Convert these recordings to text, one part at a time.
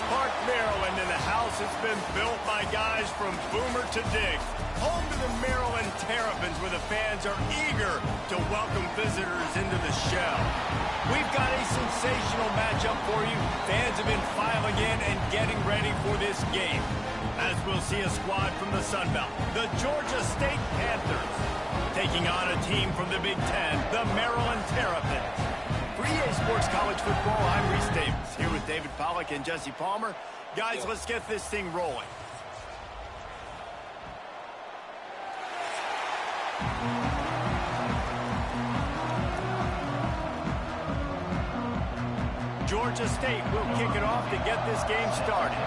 Park, Maryland, and the house has been built by guys from Boomer to Dig. Home to the Maryland Terrapins, where the fans are eager to welcome visitors into the shell. We've got a sensational matchup for you. Fans have been filing in and getting ready for this game, as we'll see a squad from the Sun Belt, the Georgia State Panthers, taking on a team from the Big Ten, the Maryland Terrapins. For EA Sports College Football, I'm Reese Davis, here with David Pollack and Jesse Palmer. Guys, let's get this thing rolling. Georgia State will kick it off to get this game started.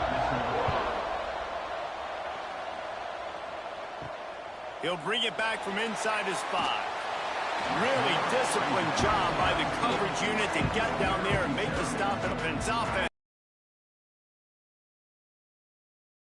He'll bring it back from inside his 5. Really disciplined job by the coverage unit to get down there and make the stop in offense.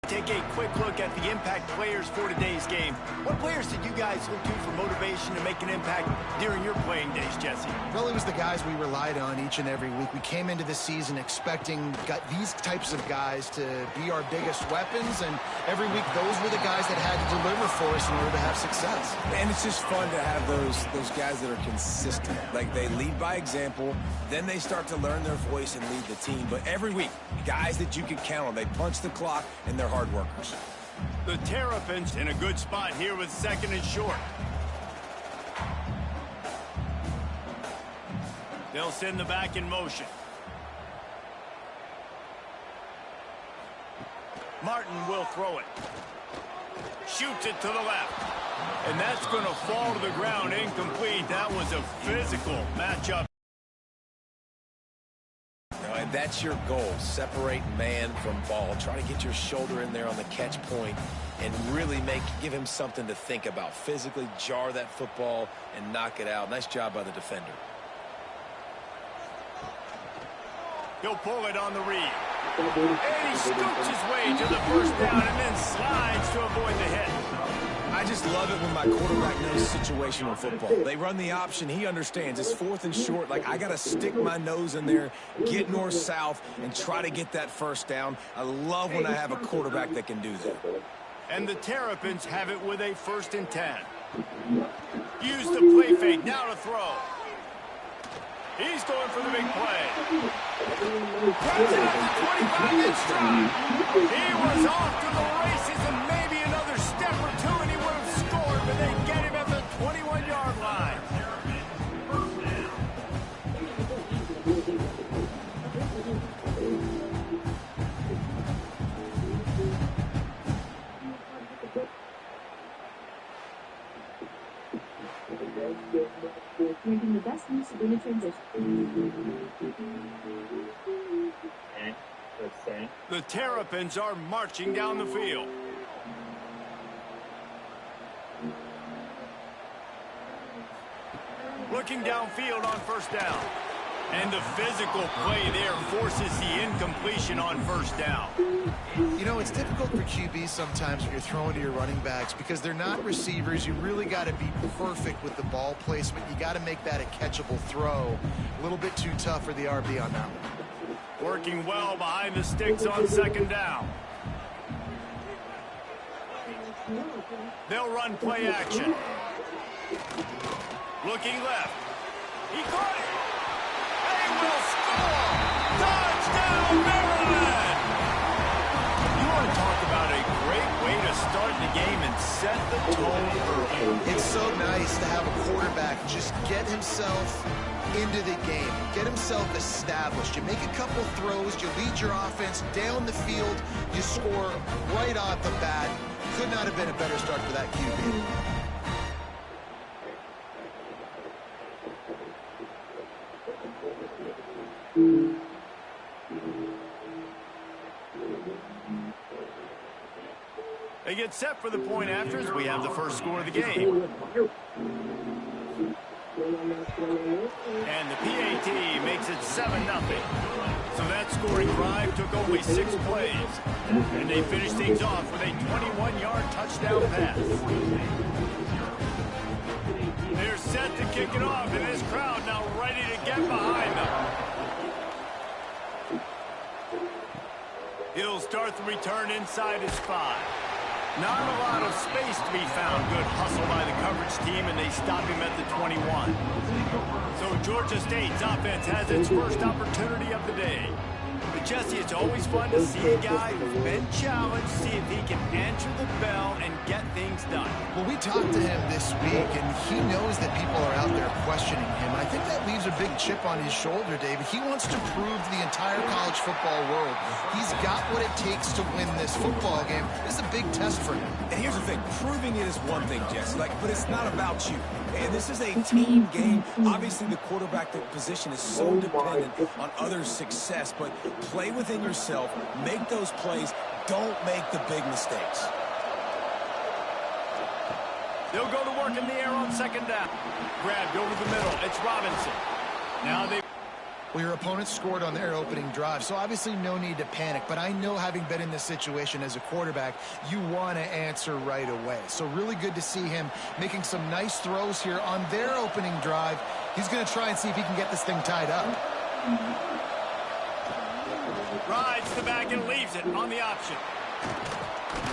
Take a quick look at the impact players for today's game. What players did you guys look to for motivation to make an impact during your playing days, Jesse? Well, it was the guys we relied on each and every week. We came into the season expecting these types of guys to be our biggest weapons, and every week those were the guys that had to deliver for us in order to have success. And it's just fun to have those guys that are consistent. Like, they lead by example, then they start to learn their voice and lead the team. But every week, guys that you can count on, they punch the clock and they're hard workers. The Terrapins in a good spot here with 2nd and short. They'll send the back in motion. Martin will throw it. Shoots it to the left. And that's going to fall to the ground incomplete. That was a physical matchup. And that's your goal. Separate man from ball. Try to get your shoulder in there on the catch point and really give him something to think about. Physically jar that football and knock it out. Nice job by the defender. He'll pull it on the read. And he scoots his way to the first down and then slides to avoid the hit. I just love it when my quarterback knows situational football. They run the option. He understands. It's 4th and short. Like, I got to stick my nose in there, get north-south, and try to get that first down. I love when I have a quarterback that can do that. And the Terrapins have it with a 1st and 10. Use the play fake. Now to throw. He's going for the big play. Cuts it up to 25 in stride. He was off to the races and maybe another step or two and he would have scored, but they get him at the 21-yard line. Making the best use of any transition. The Terrapins are marching down the field. Looking downfield on 1st down. And the physical play there forces the incompletion on 1st down. You know, it's difficult for QBs sometimes when you're throwing to your running backs because they're not receivers. You really got to be perfect with the ball placement. You got to make that a catchable throw. A little bit too tough for the RB on that one. Working well behind the sticks on 2nd down. They'll run play action. Looking left. He caught it. They will score. Touchdown, Maryland! You want to talk about a great way to start the game and set the tone early. It's so nice to have a quarterback just get himself into the game, get himself established. You make a couple throws, you lead your offense down the field, you score right off the bat. Could not have been a better start for that QB. They get set for the point after as we have the first score of the game. And the PAT makes it 7-0. So that scoring drive took only 6 plays. And they finished things off with a 21-yard touchdown pass. They're set to kick it off, and this crowd now ready to get behind them. fourth, return inside his 5. Not a lot of space to be found. Good hustle by the coverage team, and they stop him at the 21. So Georgia State's offense has its first opportunity of the day. But Jesse, it's always fun to see a guy who's been challenged, see if he can answer the bell and get things done. Well, we talked to him this week, and he knows that people are out there questioning him. And I think that leaves a big chip on his shoulder, David. He wants to prove to the entire college football world he's got what it takes to win this football game. This is a big test for him. And here's the thing. Proving it is one thing, Jesse, but it's not about you. And this is a team game. Obviously, the quarterback position is so dependent on others' success, but play within yourself, make those plays, don't make the big mistakes. They'll go to work in the air on second down. Grabbed over the middle. It's Robinson. Now they... Well, your opponent scored on their opening drive, so obviously no need to panic. But I know, having been in this situation as a quarterback, you want to answer right away. So really good to see him making some nice throws here on their opening drive. He's going to try and see if he can get this thing tied up. Rides the back and leaves it on the option.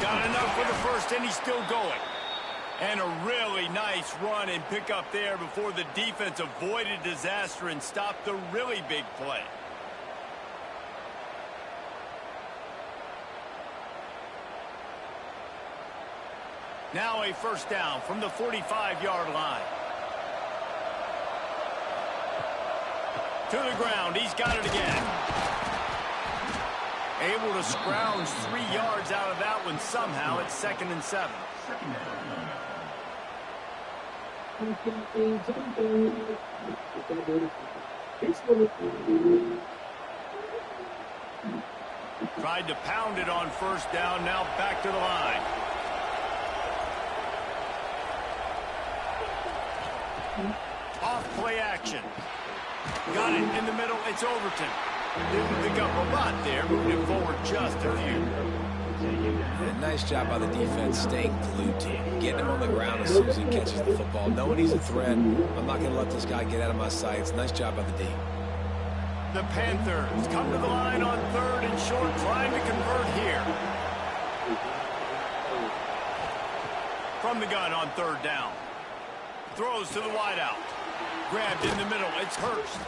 Got enough for the first, and he's still going. And a really nice run and pick up there before the defense avoided disaster and stopped the really big play. Now a first down from the 45-yard line. To the ground. He's got it again. Able to scrounge 3 yards out of that one somehow. It's 2nd and 7. Tried to pound it on first down. Now back to the line. Off play action. Got it in the middle. It's Overton. Didn't pick up a lot there. Moving it forward just a few. Yeah, nice job by the defense staying glued to him, getting him on the ground as soon as he catches the football, knowing he's a threat. I'm not going to let this guy get out of my sights. Nice job by the D. The Panthers come to the line on 3rd and short, trying to convert here. From the gun on 3rd down. Throws to the wideout. Grabbed in the middle. It's Hurst.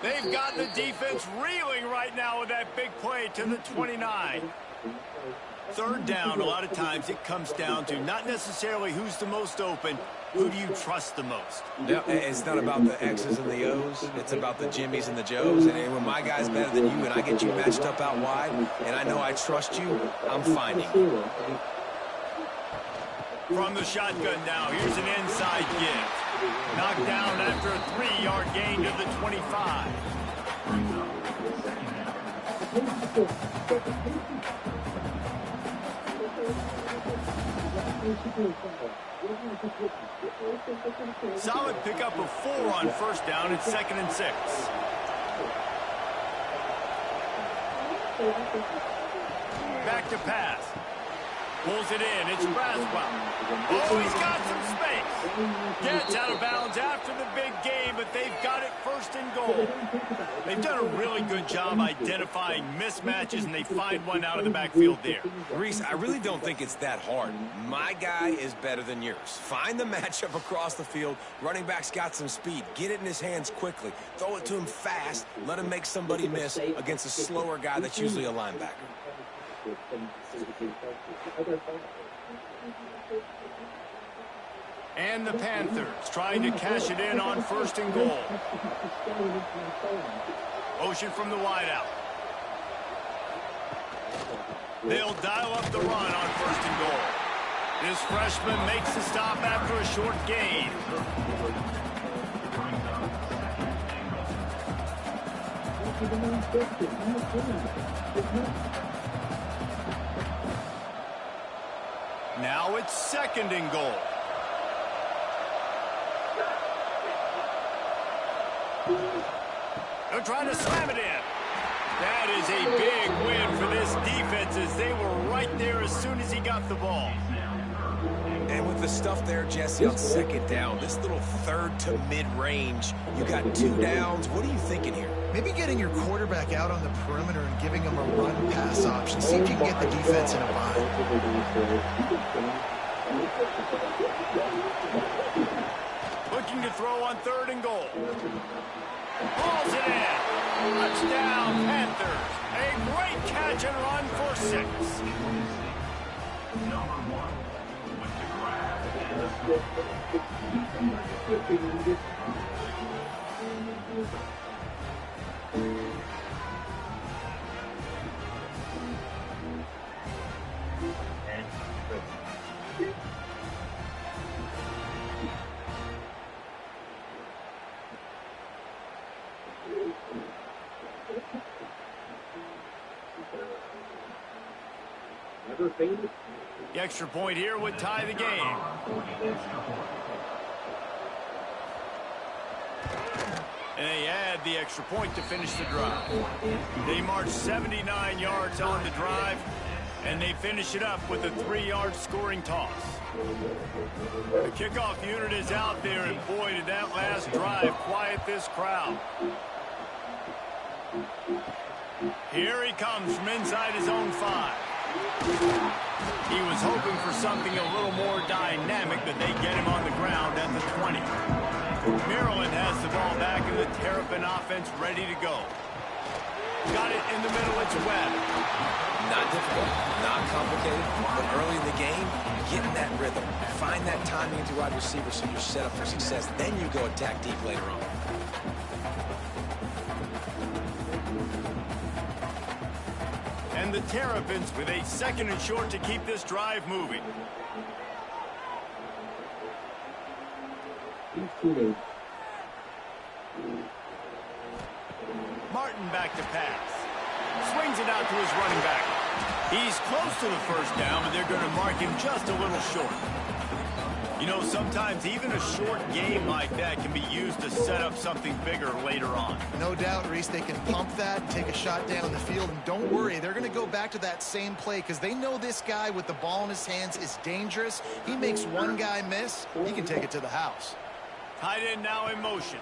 They've got the defense reeling right now with that big play to the 29. 3rd down, a lot of times it comes down to not necessarily who's the most open, who do you trust the most? Yeah, it's not about the X's and the O's. It's about the Jimmys and the Joes. And when my guy's better than you and I get you matched up out wide and I know I trust you, I'm finding you. From the shotgun now, here's an inside give. Knocked down after a 3-yard gain to the 25. Solid pickup of 4 on first down. It's 2nd and 6. Back to pass. Pulls it in. It's Braswell. Oh, he's got some space. Gets out of bounds after the big game, but they've got it 1st and goal. They've done a really good job identifying mismatches, and they find one out of the backfield there. Reese, I really don't think it's that hard. My guy is better than yours. Find the matchup across the field. Running back's got some speed. Get it in his hands quickly. Throw it to him fast. Let him make somebody miss against a slower guy that's usually a linebacker. And the Panthers trying to cash it in on 1st and goal. Motion from the wideout. They'll dial up the run on 1st and goal. This freshman makes the stop after a short gain. Now it's 2nd and goal. They're trying to slam it in. That is a big win for this defense as they were right there as soon as he got the ball. And with the stuff there, Jesse, on second down, this little third to mid-range, you got 2 downs. What are you thinking here? Maybe getting your quarterback out on the perimeter and giving him a run-pass option. See if you can get the defense in a bind. Looking to throw on 3rd and goal. Pulls it in. Touchdown, Panthers. A great catch and run for 6. Number 1 with the grab. The extra point here would tie the game. And they add the extra point to finish the drive. They march 79 yards on the drive, and they finish it up with a 3-yard scoring toss. The kickoff unit is out there, and boy, did that last drive quiet this crowd. Here he comes from inside his own 5. He was hoping for something a little more dynamic, but they get him on the ground at the 20. Maryland has the ball back, and the Terrapin offense ready to go. Got it in the middle, it's Webb. Not difficult, not complicated, but early in the game, get in that rhythm. Find that timing into wide receiver so you're set up for success. Then you go attack deep later on. And the Terrapins with a 2nd and short to keep this drive moving. Martin back to pass. Swings it out to his running back. He's close to the 1st down, but they're going to mark him just a little short. You know, sometimes even a short game like that can be used to set up something bigger later on. No doubt, Reese, they can pump that, take a shot down the field, and don't worry, they're going to go back to that same play because they know this guy with the ball in his hands is dangerous. He makes one guy miss, he can take it to the house. Tight end now in motion.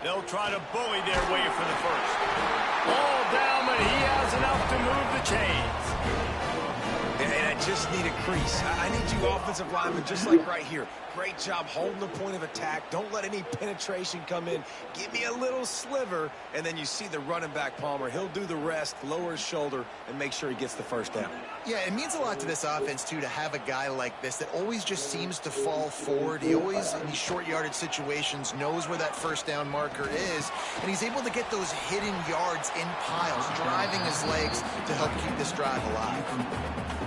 They'll try to bully their way for the 1st. Ball down, but he has enough to move the chains. And I just need a crease. I need you offensive linemen just like right here. Great job holding the point of attack. Don't let any penetration come in. Give me a little sliver, and then you see the running back, Palmer. He'll do the rest, lower his shoulder, and make sure he gets the 1st down. Yeah, it means a lot to this offense, too, to have a guy like this that always just seems to fall forward. He always, in these short-yarded situations, knows where that 1st down marker is, and he's able to get those hidden yards in piles, driving his legs to help keep this drive alive.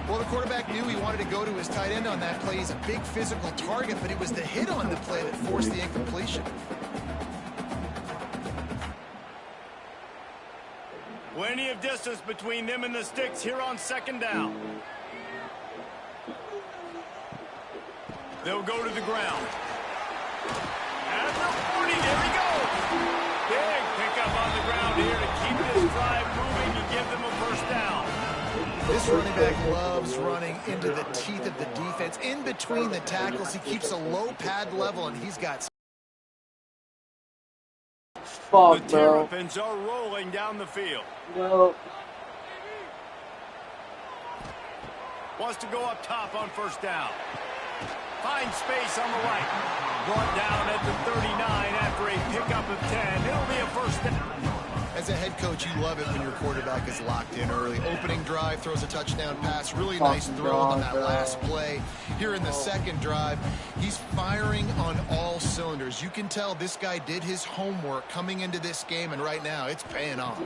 Well, the quarterback knew he wanted to go to his tight end on that play. He's a big physical target, but it was the hit on the play that forced the incompletion. Plenty of distance between them and the sticks here on 2nd down. They'll go to the ground. At the 40, there he goes. Big pickup on the ground here to keep this drive moving and give them a 1st down. This running back loves running into the teeth of the defense. In between the tackles, he keeps a low pad level, and he's got... The Terrapins are rolling down the field. No. Wants to go up top on 1st down. Finds space on the right. Brought down at the 39 after a pickup of 10. It'll be a 1st down. As a head coach, you love it when your quarterback is locked in early. Opening drive, throws a touchdown pass. Really nice throw on that last play. Here in the 2nd drive, he's firing on all cylinders. You can tell this guy did his homework coming into this game, and right now it's paying off.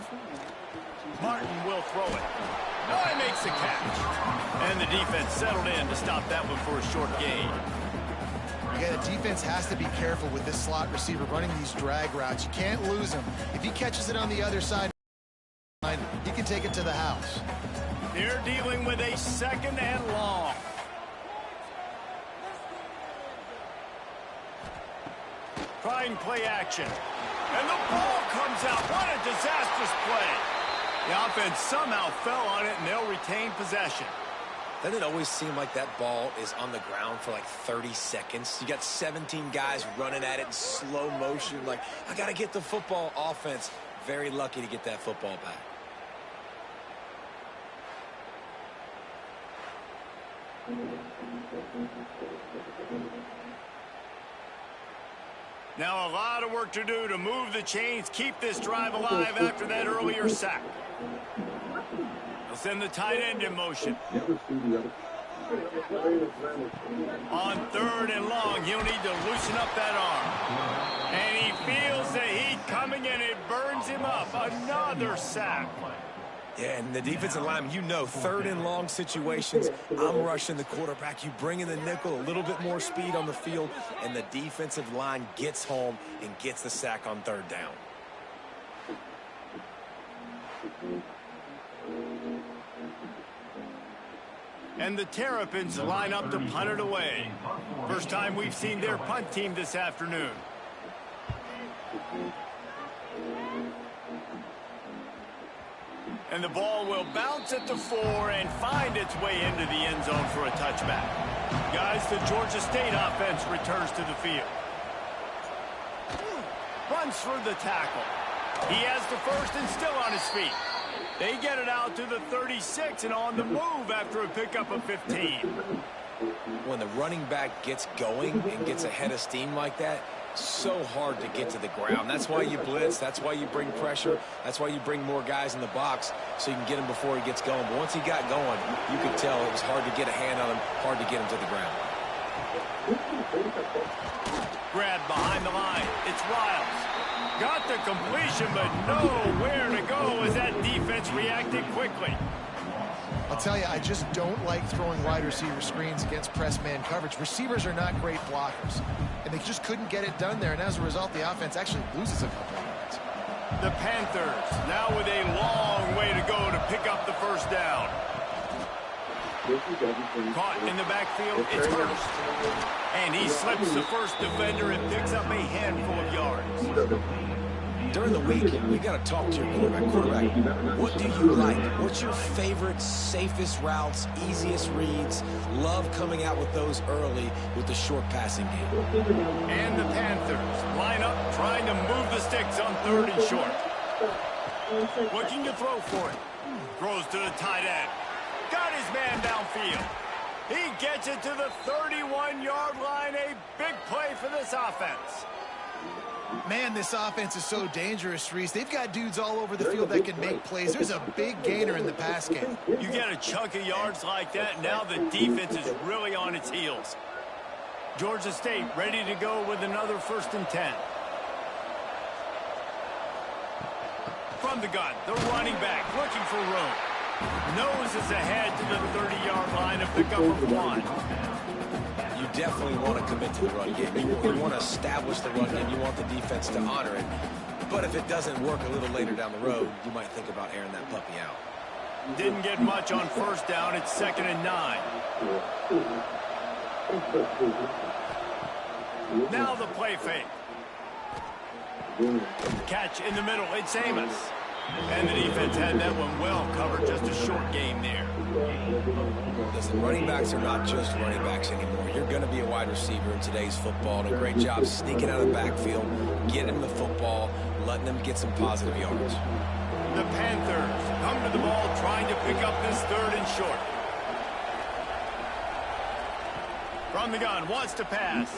Martin will throw it. No, he makes the catch. And the defense settled in to stop that one for a short gain. Yeah, the defense has to be careful with this slot receiver running these drag routes. You can't lose him. If he catches it on the other side, he can take it to the house. They're dealing with a 2nd and long. Trying play action. And the ball comes out. What a disastrous play. The offense somehow fell on it, and they'll retain possession. Doesn't it always seem like that ball is on the ground for like 30 seconds? You got 17 guys running at it in slow motion. Like, I got to get the football. Offense, very lucky to get that football back. Now a lot of work to do to move the chains, keep this drive alive after that earlier sack. They'll send the tight end in motion. On 3rd and long, he'll need to loosen up that arm. And he feels the heat coming, and it burns him up. Another sack. Yeah, and the defensive lineman, you know, 3rd and long situations, I'm rushing the quarterback. You bring in the nickel, a little bit more speed on the field, and the defensive line gets home and gets the sack on 3rd down. And the Terrapins line up to punt it away. First time we've seen their punt team this afternoon. And the ball will bounce at the 4 and find its way into the end zone for a touchback. Guys, the Georgia State offense returns to the field. Runs through the tackle. He has the first and still on his feet. They get it out to the 36 and on the move after a pickup of 15. When the running back gets going and gets ahead of steam like that, so hard to get to the ground. That's why you blitz. That's why you bring pressure. That's why you bring more guys in the box so you can get him before he gets going. But once he got going, you could tell it was hard to get a hand on him, hard to get him to the ground. Grab behind the line. It's Riles. Got the completion, but nowhere to go as that defense reacted quickly. I'll tell you, I just don't like throwing wide receiver screens against press man coverage. Receivers are not great blockers, and they just couldn't get it done there, and as a result, the offense actually loses a couple of yards. The Panthers now with a long way to go to pick up the first down. Caught in the backfield, it's Hurst. And he slips the first defender and picks up a handful of yards. During the week, you got to talk to your quarterback. What do you like? What's your favorite, safest routes, easiest reads? Love coming out with those early with the short passing game. And the Panthers line up trying to move the sticks on 3rd and short. Looking to throw for it. Throws to the tight end. Got his man downfield. He gets it to the 31-yard line. A big play for this offense. Man, this offense is so dangerous, Reese. They've got dudes all over the field that can make plays. There's a big gainer in the pass game. You get a chunk of yards like that, now the defense is really on its heels. Georgia State ready to go with another 1st and 10. From the gun, the running back looking for room. Noses ahead to the 30-yard line, a pickup of 1. You definitely want to commit to the run game. You want to establish the run game. You want the defense to honor it. But if it doesn't work a little later down the road, you might think about airing that puppy out. Didn't get much on 1st down. It's 2nd and 9. Now the play fake. Catch in the middle. It's Amos. And the defense had that one well covered. Just a short game there. Listen, running backs are not just running backs anymore. You're going to be a wide receiver in today's football. And a great job sneaking out of the backfield, getting them the football, letting them get some positive yards. The Panthers come to the ball trying to pick up this 3rd and short. From the gun, wants to pass.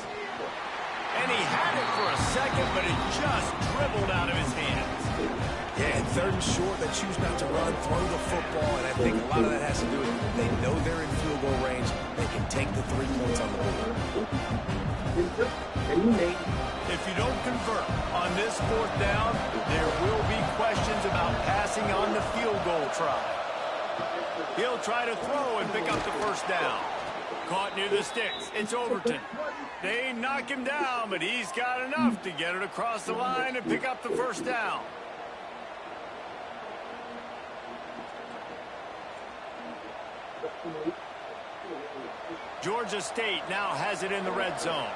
And he had it for a second, but it just dribbled out of his hands. Yeah, and 3rd and short, they choose not to run, throw the football, and I think a lot of that has to do with they know they're in field goal range. They can take the 3 points on the board. If you don't convert on this 4th down, there will be questions about passing on the field goal try. He'll try to throw and pick up the 1st down. Caught near the sticks. It's Overton. They knock him down, but he's got enough to get it across the line and pick up the 1st down. Georgia State now has it in the red zone.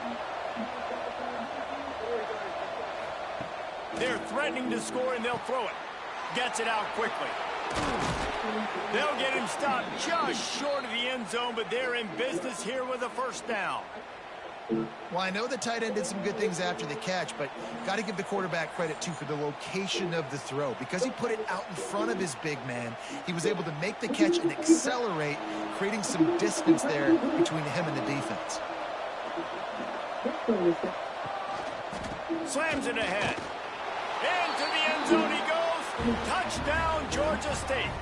They're threatening to score, and they'll throw it. Gets it out quickly. They'll get him stopped just short of the end zone, but they're in business here with a first down. Well, I know the tight end did some good things after the catch, but got to give the quarterback credit, too, for the location of the throw. Because he put it out in front of his big man, he was able to make the catch and accelerate, creating some distance there between him and the defense. Slams it ahead. Into the end zone he goes. Touchdown, Georgia State.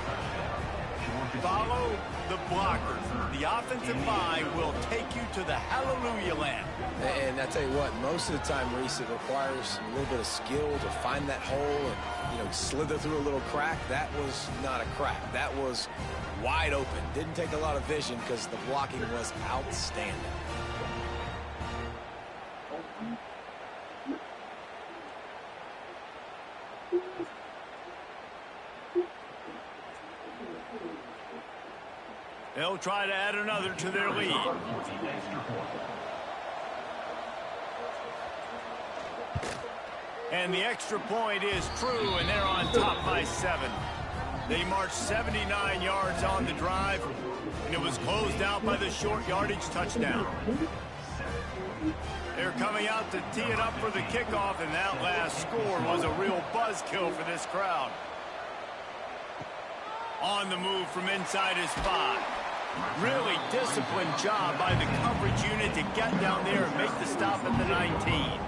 Follow the blockers. The offensive line will take you to the hallelujah land. And I tell you what, most of the time, Reese, it requires a little bit of skill to find that hole and, slither through a little crack. That was not a crack. That was wide open. Didn't take a lot of vision because the blocking was outstanding. They'll try to add another to their lead. And the extra point is true, and they're on top by 7. They marched 79 yards on the drive, and it was closed out by the short yardage touchdown. They're coming out to tee it up for the kickoff, and that last score was a real buzzkill for this crowd. On the move from inside his 5. Really disciplined job by the coverage unit to get down there and make the stop at the 19.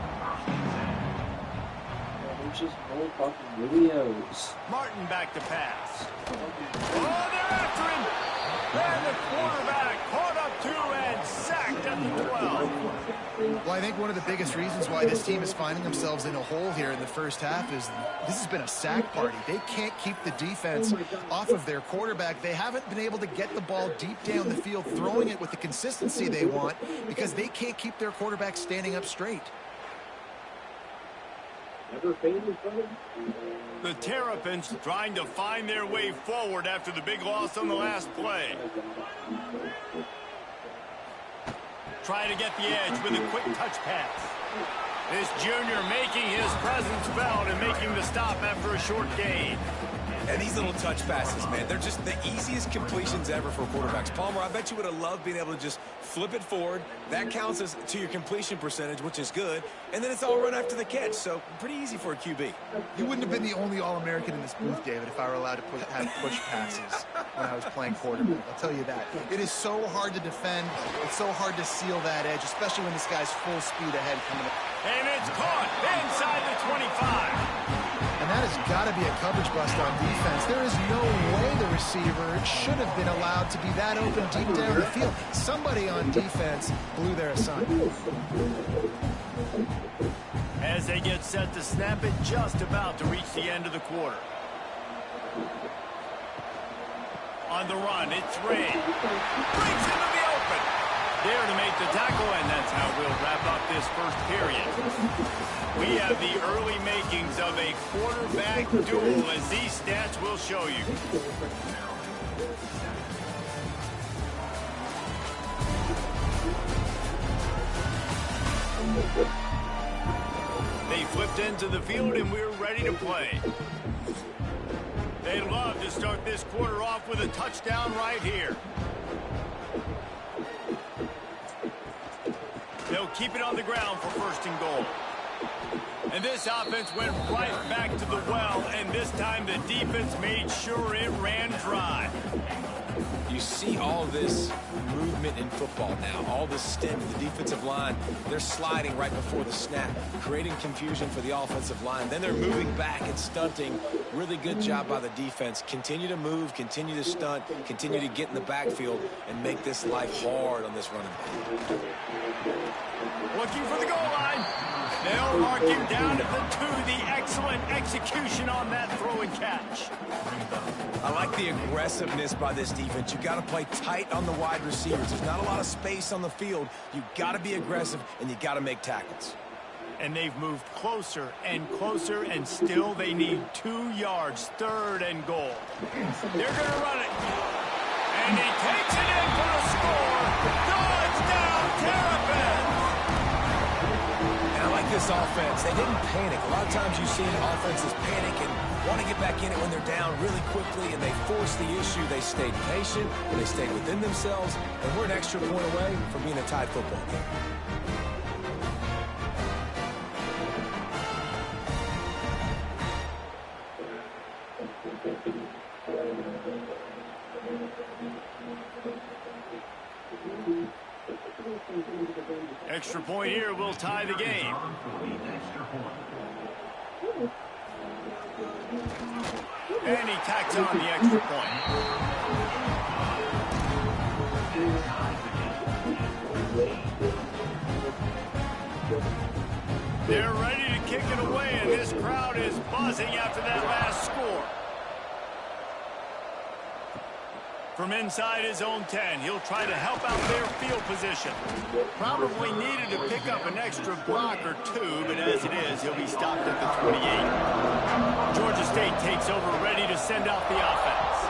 Martin back to pass. Oh, they're after him. And the quarterback caught up to and sacked at the 12. Well, I think one of the biggest reasons why this team is finding themselves in a hole here in the first half is this has been a sack party. They can't keep the defense off of their quarterback. They haven't been able to get the ball deep down the field, throwing it with the consistency they want because they can't keep their quarterback standing up straight. The Terrapins trying to find their way forward after the big loss on the last play. Try to get the edge with a quick touch pass. This junior making his presence felt and making the stop after a short gain. And these little touch passes, man, they're just the easiest completions ever for quarterbacks. Palmer, I bet you would have loved being able to just flip it forward. That counts as to your completion percentage, which is good. And then it's all run after the catch, so pretty easy for a QB. You wouldn't have been the only All-American in this booth, David, if I were allowed to have push passes when I was playing quarterback. I'll tell you that. It is so hard to defend. It's so hard to seal that edge, especially when this guy's full speed ahead coming up. And it's caught inside the 25. And that has got to be a coverage bust on defense. There is no way the receiver should have been allowed to be that open deep down the field. Somebody on defense blew their assignment. As they get set to snap it, just about to reach the end of the quarter. On the run, it's Ray. Breaks into the open. There to make the tackle, and that's how we'll wrap up this first period. We have the early makings of a quarterback duel, as these stats will show you. They flipped into the field, and we're ready to play. They'd love to start this quarter off with a touchdown right here. They'll keep it on the ground for first and goal. And this offense went right back to the well, and this time the defense made sure it ran dry. You see all this movement in football now, all this stem, the defensive line, they're sliding right before the snap, creating confusion for the offensive line. Then they're moving back and stunting. Really good job by the defense. Continue to move, continue to stunt, continue to get in the backfield, and make this life hard on this running back. Looking for the goal line. They'll mark him down at the 2. The excellent execution on that throw and catch. I like the aggressiveness by this defense. You got to play tight on the wide receivers. There's not a lot of space on the field. You got to be aggressive, and you got to make tackles. And they've moved closer and closer, and still they need 2 yards, 3rd and goal. They're going to run it. And he takes it in for the score. Touchdown, Terrapins! And I like this offense. They didn't panic. A lot of times you see offenses panic and want to get back in it when they're down really quickly, and they force the issue. They stayed patient, and they stayed within themselves, and we're an extra point away from being a tied football game. Extra point here will tie the game. And he tacks on the extra point. They're ready to kick it away, and this crowd is buzzing after that last score. From inside his own 10, he'll try to help out their field position. Probably needed to pick up an extra block or two, but as it is, he'll be stopped at the 28. Georgia State takes over, ready to send out the offense.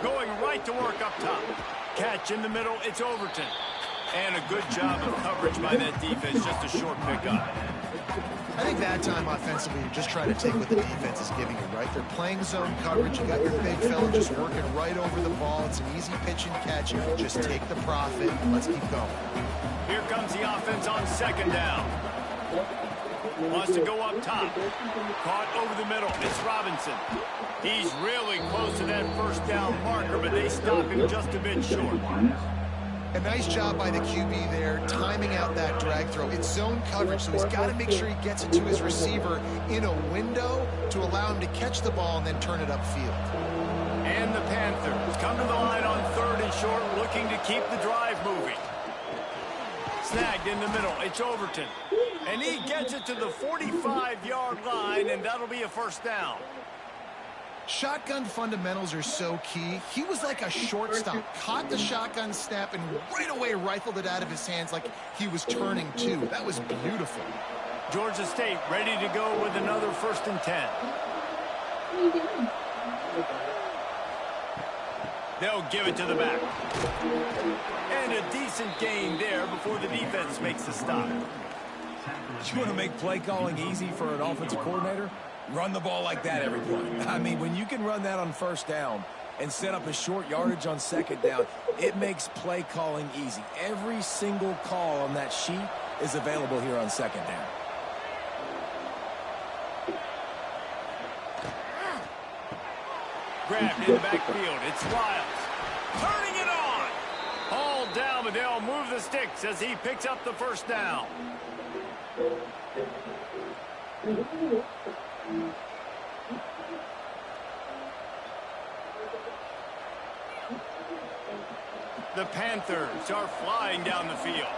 Going right to work up top. Catch in the middle, it's Overton. And a good job of coverage by that defense, just a short pickup. I think that time offensively, you just try to take what the defense is giving you, right? They're playing zone coverage. You got your big fella just working right over the ball. It's an easy pitch and catch. Just take the profit. Let's keep going. Here comes the offense on second down. Wants to go up top. Caught over the middle. It's Robinson. He's really close to that first down marker, but they stop him just a bit short. A nice job by the QB there, timing out that drag throw. It's zone coverage, so he's got to make sure he gets it to his receiver in a window to allow him to catch the ball and then turn it upfield. And the Panthers come to the line on third and short, looking to keep the drive moving. Snagged in the middle. It's Overton. And he gets it to the 45-yard line, and that'll be a first down. Shotgun fundamentals are so key. He was like a shortstop, caught the shotgun snap and right away rifled it out of his hands like he was turning two. That was beautiful. Georgia State ready to go with another 1st and 10. They'll give it to the back. And a decent gain there before the defense makes the stop. You want to make play calling easy for an offensive coordinator? Run the ball like that every play. I mean, when you can run that on first down and set up a short yardage on second down, it makes play calling easy. Every single call on that sheet is available here on second down. Grabbed in the backfield. It's Wiles. Turning it on. Hauled down, but they'll move the sticks as he picks up the first down. The Panthers are flying down the field.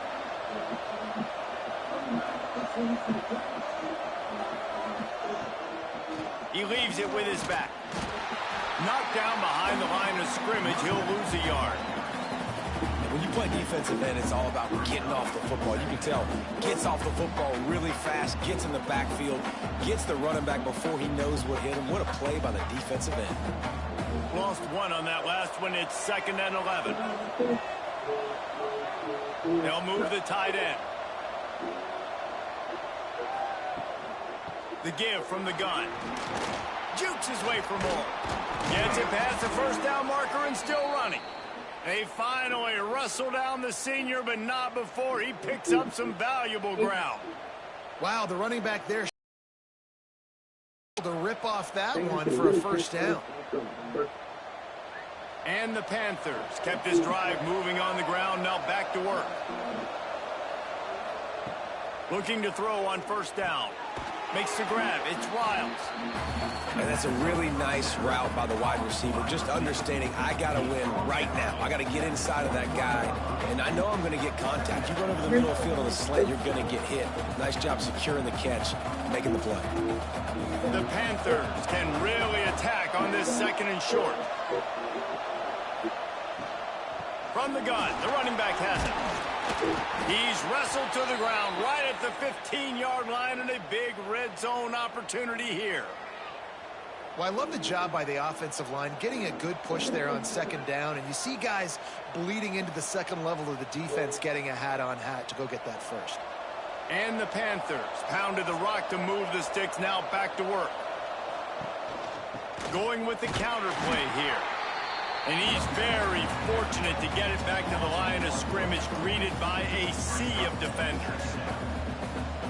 He leaves it with his back. Knocked down behind the line of scrimmage, he'll lose a yard. When you play defensive end, it's all about getting off the football. You can tell, gets off the football really fast, gets in the backfield, gets the running back before he knows what hit him. What a play by the defensive end. Lost one on that last one. It's 2nd and 11. They'll move the tight end. The give from the gun. Jukes his way for more. Gets it past the first down marker and still running. They finally wrestle down the senior, but not before he picks up some valuable ground. Wow, the running back there to rip off that one for a first down. And the Panthers kept this drive moving on the ground, now back to work. Looking to throw on first down. Makes the grab. It's Wiles. And that's a really nice route by the wide receiver. Just understanding I got to win right now. I got to get inside of that guy. And I know I'm going to get contact. You run over the middle of the field on the slant, you're going to get hit. Nice job securing the catch, making the play. The Panthers can really attack on this 2nd and short. From the gun, the running back has it. He's wrestled to the ground right at the 15-yard line, and a big red zone opportunity here. Well, I love the job by the offensive line, getting a good push there on 2nd down, and you see guys bleeding into the second level of the defense, getting a hat-on-hat to go get that first. And the Panthers pounded the rock to move the sticks, now back to work. Going with the counter play here. And he's very fortunate to get it back to the line of scrimmage, greeted by a sea of defenders.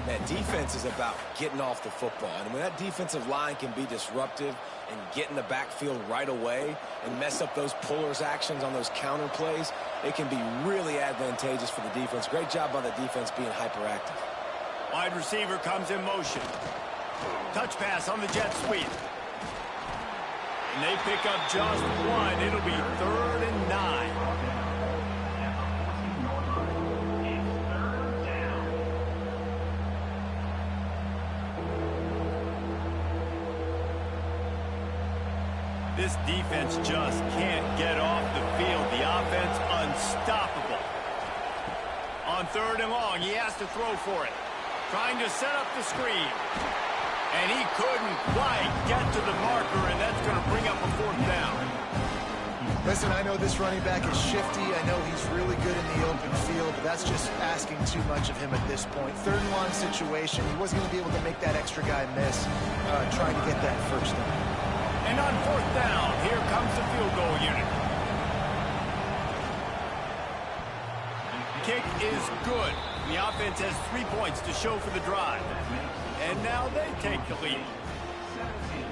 That defense is about getting off the football. And when that defensive line can be disruptive and get in the backfield right away and mess up those pullers actions on those counter plays, it can be really advantageous for the defense. Great job by the defense being hyperactive. Wide receiver comes in motion. Touch pass on the jet sweep. And they pick up just one. It'll be 3rd and 9. This defense just can't get off the field. The offense unstoppable. On 3rd and long, he has to throw for it. Trying to set up the screen. And he couldn't quite get to the marker, and that's going to bring up a 4th down. Listen, I know this running back is shifty. I know he's really good in the open field, but that's just asking too much of him at this point. 3rd and long situation. He wasn't going to be able to make that extra guy miss, trying to get that 1st down. And on 4th down, here comes the field goal unit. Kick is good. The offense has 3 points to show for the drive. And now they take the lead.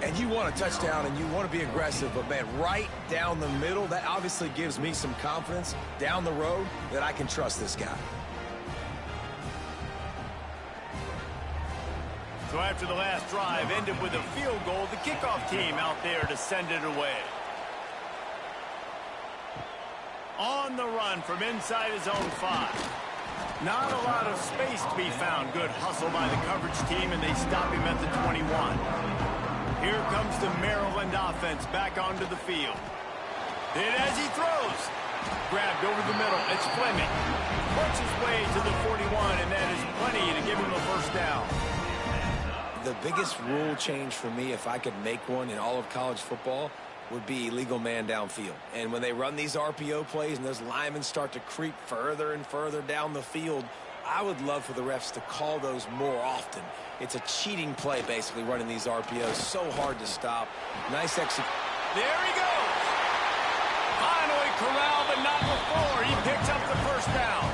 And you want a touchdown and you want to be aggressive, but man, right down the middle, that obviously gives me some confidence down the road that I can trust this guy. So after the last drive ended with a field goal, the kickoff team out there to send it away. On the run from inside his own 5. Not a lot of space to be found. Good hustle by the coverage team, and they stop him at the 21. Here comes the Maryland offense back onto the field. And as he throws, grabbed over the middle, it's Fleming. Works his way to the 41, and that is plenty to give him a 1st down. The biggest rule change for me, if I could make one in all of college football, would be illegal man downfield. And when they run these RPO plays and those linemen start to creep further and further down the field, I would love for the refs to call those more often. It's a cheating play, basically, running these RPOs. So hard to stop. Nice execution. There he goes. Finally corralled, but not before. He picks up the 1st down.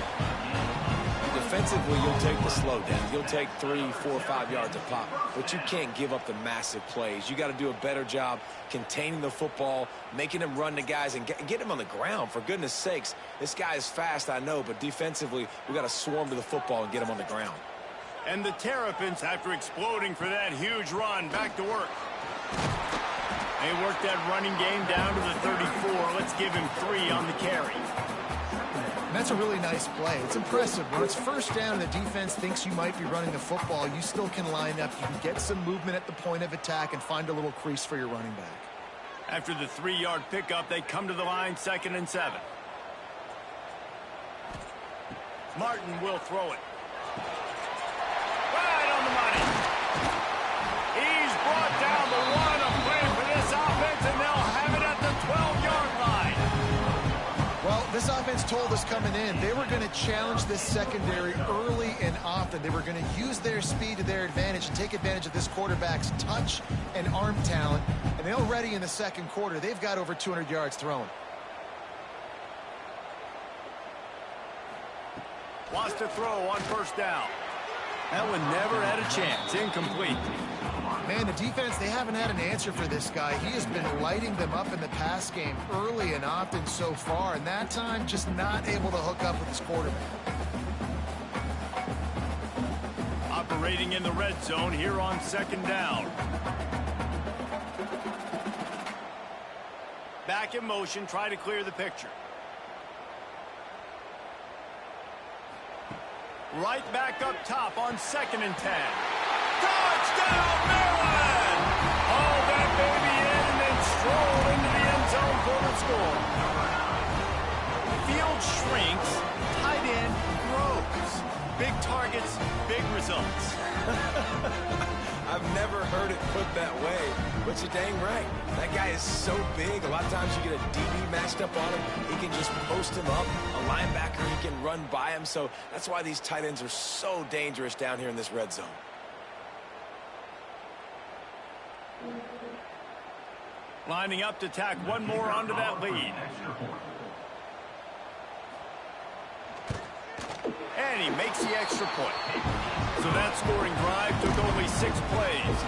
Defensively, you'll take the slow down. You'll take 3, 4, 5 yards a pop, but you can't give up the massive plays. You got to do a better job containing the football, making them run to guys, and get him on the ground. For goodness sakes, this guy is fast, I know, but defensively, we got to swarm to the football and get him on the ground. And the Terrapins, after exploding for that huge run, back to work. They work that running game down to the 34. Let's give him 3 on the carry. And that's a really nice play. It's impressive. When it's 1st down and the defense thinks you might be running the football, you still can line up. You can get some movement at the point of attack and find a little crease for your running back. After the 3-yard pickup, they come to the line, 2nd and 7. Martin will throw it. Right on the money. He's brought down the 1 of play for this offense, and they'll have it at the 12-yard line. Well, this offense told us coming in they were going to challenge this secondary early and often. They were going to use their speed to their advantage and take advantage of this quarterback's touch and arm talent. And already in the 2nd quarter, they've got over 200 yards thrown. Wants to throw on 1st down. That one never had a chance. Incomplete. Man, the defense, they haven't had an answer for this guy. He has been lighting them up in the pass game early and often so far, and that time just not able to hook up with his quarterback. Operating in the red zone here on 2nd down. Back in motion, try to clear the picture. Right back up top on 2nd and 10. Touchdown, Maryland! Haul that baby in and then stroll into the end zone for the score. Field shrinks, tight end grows. Big targets, big results. I've never heard it put that way, but you're dang right. That guy is so big. A lot of times you get a DB matched up on him. He can just post him up. A linebacker, he can run by him. So that's why these tight ends are so dangerous down here in this red zone. Lining up to tack one more onto that lead. And he makes the extra point. So that scoring drive took only 6 plays.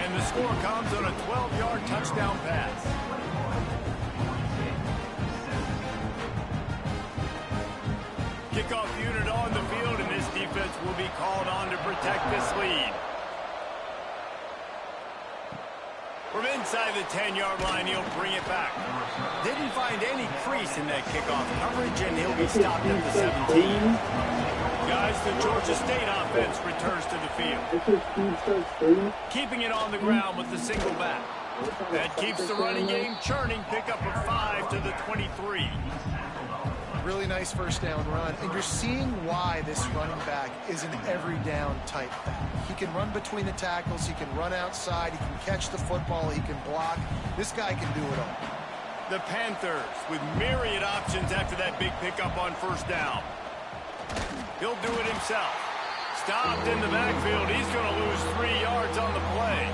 And the score comes on a 12-yard touchdown pass. Kickoff unit on the field, and this defense will be called on to protect this lead. From inside the 10-yard line, he'll bring it back. Didn't find any crease in that kickoff coverage, and he'll be stopped at the 17. Guys, the Georgia State offense returns to the field. Keeping it on the ground with the single back. That keeps the running game churning. Pickup of 5 to the 23. Really nice first down run, and you're seeing why this running back is an every down type back. He can run between the tackles, he can run outside, he can catch the football, he can block. This guy can do it all. The Panthers with myriad options after that big pickup on first down. He'll do it himself. Stopped in the backfield. He's going to lose 3 yards on the play.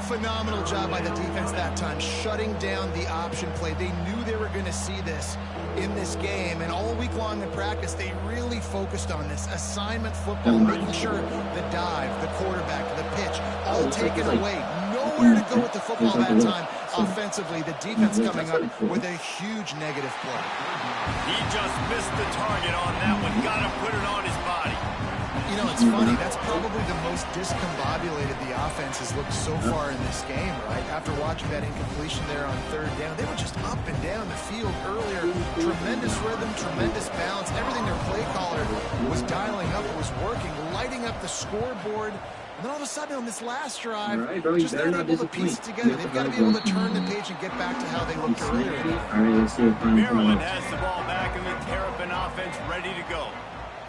Phenomenal job by the defense that time, shutting down the option play. They knew they were going to see this in this game, and all week long in practice, they really focused on this assignment football, making sure the dive, the quarterback, the pitch, all taken away. Nowhere to go with the football that time. Offensively, the defense coming up with a huge negative play. He just missed the target on that one. Got to put it on his body. You know, it's funny. That's probably the most discombobulated the offense has looked so far in this game, right? After watching that incompletion there on third down, they were just up and down the field earlier. Tremendous rhythm, tremendous balance. Everything their play caller was dialing up was working, lighting up the scoreboard. And then all of a sudden on this last drive, just not able to piece it together. They've got to be able to turn the page and get back to how they looked earlier. Maryland has the ball back and the Terrapin offense ready to go.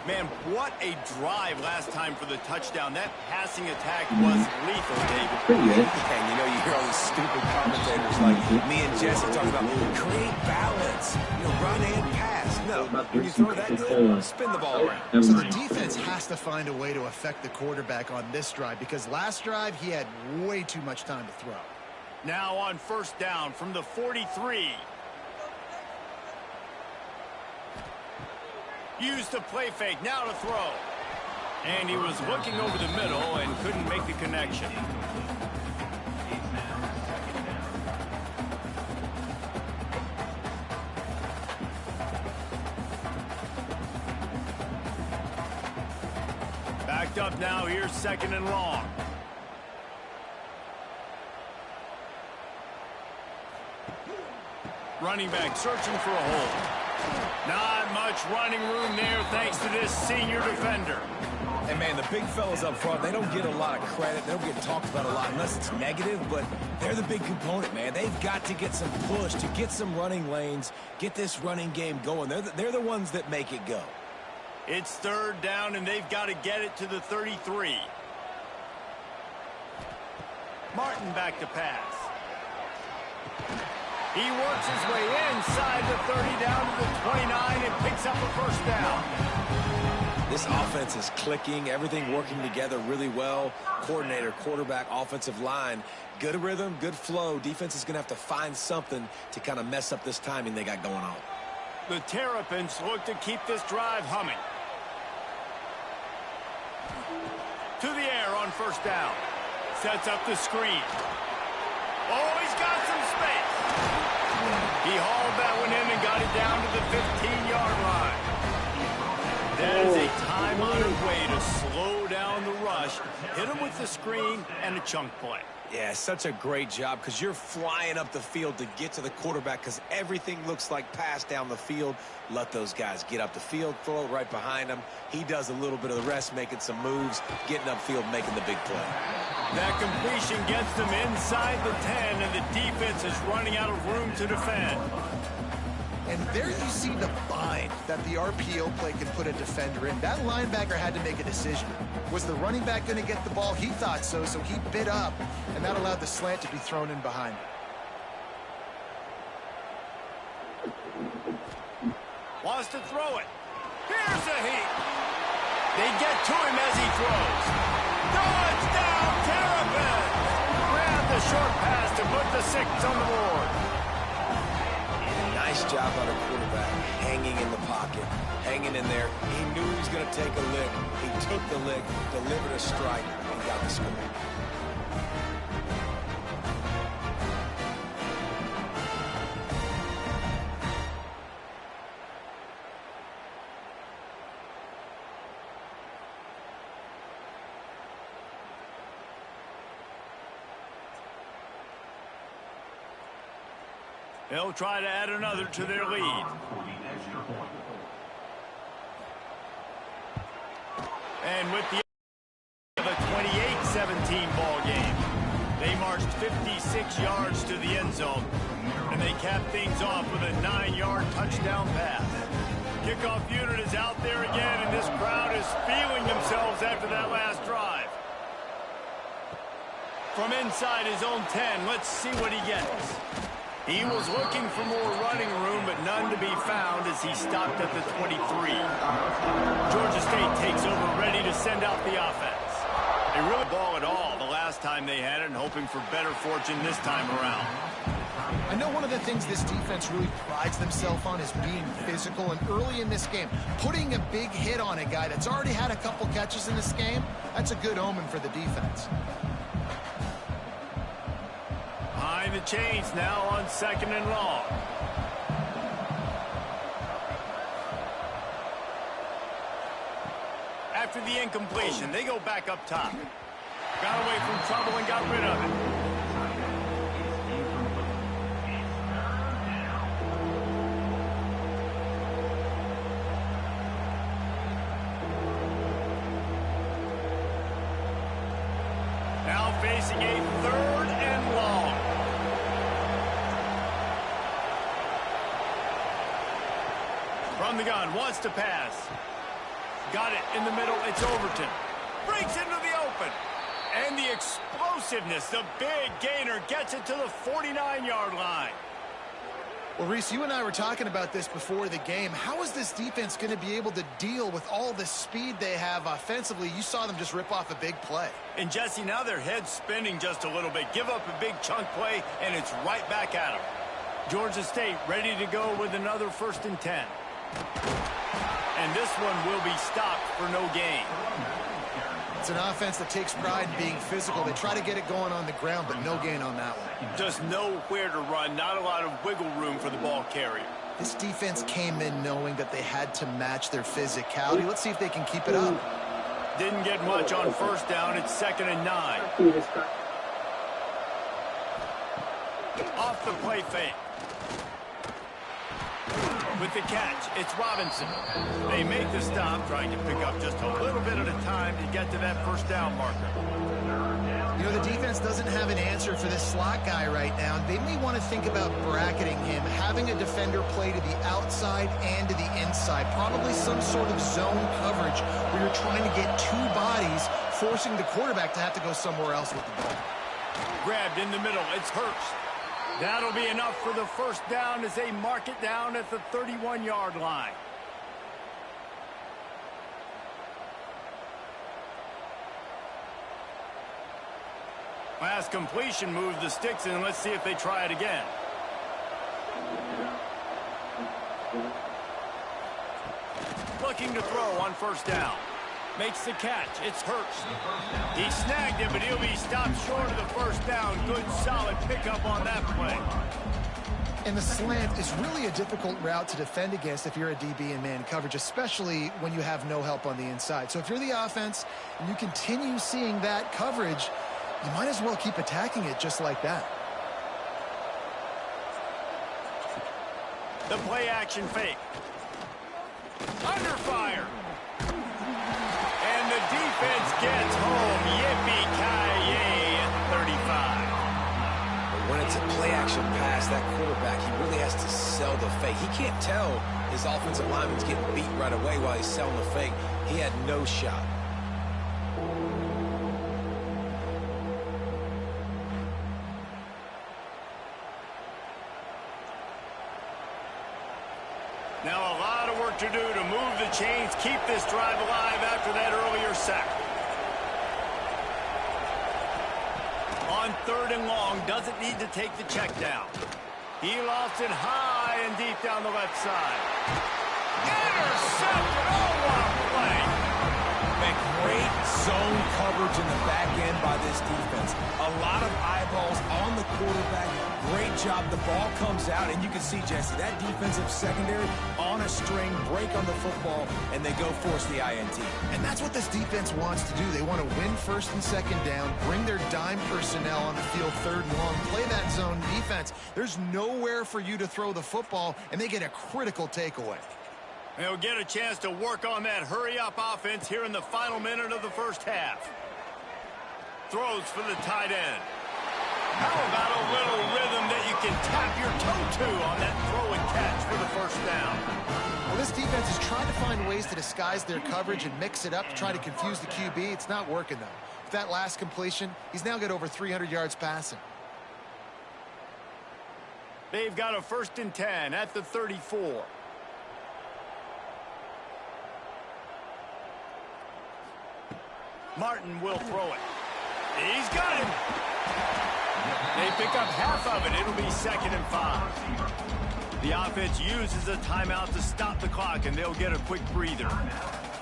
Man, what a drive last time for the touchdown. That passing attack was lethal, David. And you know, you hear all these stupid commentators like me and Jesse talking about create balance, run and pass. No, when you throw that good, spin the ball around. So the defense has to find a way to affect the quarterback on this drive, because last drive he had way too much time to throw. Now on first down from the 43. Used the play fake, now to throw. And he was looking over the middle and couldn't make the connection. Backed up now, here's 2nd and long. Running back searching for a hole. Not much running room there thanks to this senior defender. And, man, the big fellas up front, they don't get a lot of credit. They don't get talked about a lot unless it's negative, but they're the big component, man. They've got to get some push, to get some running lanes, get this running game going. They're the ones that make it go. It's 3rd down, and they've got to get it to the 33. Martin back to pass. He works his way inside the 30 down to the 29 and picks up a first down. This offense is clicking, everything working together really well. Coordinator, quarterback, offensive line, good rhythm, good flow. Defense is going to have to find something to kind of mess up this timing they got going on. The Terrapins look to keep this drive humming. To the air on first down. Sets up the screen. Oh, he's got some space. He hauled that one in and got it down to the 15-yard line. That is a time-honored way to slow down the rush, hit him with the screen, and a chunk play. Yeah, such a great job because you're flying up the field to get to the quarterback because everything looks like pass down the field. Let those guys get up the field, throw it right behind him. He does a little bit of the rest, making some moves, getting upfield, making the big play. That completion gets them inside the 10, and the defense is running out of room to defend. And there you see the bind that the RPO play can put a defender in. That linebacker had to make a decision. Was the running back going to get the ball? He thought so, so he bit up, and that allowed the slant to be thrown in behind him. Wants to throw it. Here's a heat. They get to him as he throws. Touchdown, Terrapins! short pass to put the 6 on the board. Nice job by the quarterback, hanging in the pocket, hanging in there. He knew he was going to take a lick. He took the lick, delivered a strike, and got the score. They'll try to add another to their lead. And with the 28-17 ball game, they marched 56 yards to the end zone, and they capped things off with a 9-yard touchdown pass. Kickoff unit is out there again, and this crowd is feeling themselves after that last drive. From inside his own 10, let's see what he gets. He was looking for more running room, but none to be found as he stopped at the 23. Georgia State takes over, ready to send out the offense. They really ball at all the last time they had it, and hoping for better fortune this time around. I know one of the things this defense really prides themselves on is being physical, and early in this game, putting a big hit on a guy that's already had a couple catches in this game, that's a good omen for the defense. Behind the chains now on 2nd and long. After the incompletion, they go back up top. Got away from trouble and got rid of it. Now facing a 3rd and long. From the gun, wants to pass. Got it in the middle, it's Overton. Breaks into the open. And the explosiveness, the big gainer gets it to the 49-yard line. Well, Reese, you and I were talking about this before the game. How is this defense going to be able to deal with all the speed they have offensively? You saw them just rip off a big play. And, Jesse, now their head's spinning just a little bit. Give up a big chunk play, and it's right back at them. Georgia State ready to go with another 1st and 10. And this one will be stopped for no gain. It's an offense that takes pride in being physical. They try to get it going on the ground, but no gain on that one. Just nowhere to run, not a lot of wiggle room for the ball carrier. This defense came in knowing that they had to match their physicality. Let's see if they can keep it up. Didn't get much on 1st down. It's 2nd and 9. Off the play fake. With the catch, it's Robinson. They make the stop, trying to pick up just a little bit at a time to get to that 1st down marker. You know, the defense doesn't have an answer for this slot guy right now. They may want to think about bracketing him, having a defender play to the outside and to the inside. Probably some sort of zone coverage where you're trying to get 2 bodies, forcing the quarterback to have to go somewhere else with the ball. Grabbed in the middle, it's Hurst. That'll be enough for the 1st down as they mark it down at the 31-yard line. Last completion moved the sticks in. Let's see if they try it again. Looking to throw on 1st down. Makes the catch. It's Hurst. He snagged it, but he'll be stopped short of the 1st down. Good, solid pickup on that play. And the slant is really a difficult route to defend against if you're a DB in man coverage, especially when you have no help on the inside. So if you're the offense and you continue seeing that coverage, you might as well keep attacking it just like that. The play action fake. Under fire. And the defense gets home. Yippee-ki-yay at 35. But when it's a play-action pass, that quarterback, he really has to sell the fake. He can't tell his offensive lineman's getting beat right away while he's selling the fake. He had no shot. Now a lot of work to do to move the chains, keep this drive alive after that earlier sack. On On 3rd and long, doesn't need to take the check down. He lost it high and deep down the left side. Intercepted! Oh, what a play! Man, great zone coverage in the back end by this defense. A lot of eyeballs on the quarterback. Great job. The ball comes out, and you can see, Jesse, that defensive secondary on a string, break on the football, and they go force the INT. And that's what this defense wants to do. They want to win 1st and 2nd down, bring their dime personnel on the field 3rd and long, play that zone defense. There's nowhere for you to throw the football, and they get a critical takeaway. They'll get a chance to work on that hurry-up offense here in the final minute of the 1st half. Throws for the tight end. How about a little rhythm that you can tap your toe to on that throw and catch for the 1st down? Well, this defense is trying to find ways to disguise their coverage and mix it up to try to confuse the QB. It's not working, though. With that last completion, he's now got over 300 yards passing. They've got a 1st and 10 at the 34. Martin will throw it. He's got him. They pick up half of it. It'll be 2nd and 5. The offense uses a timeout to stop the clock, and they'll get a quick breather.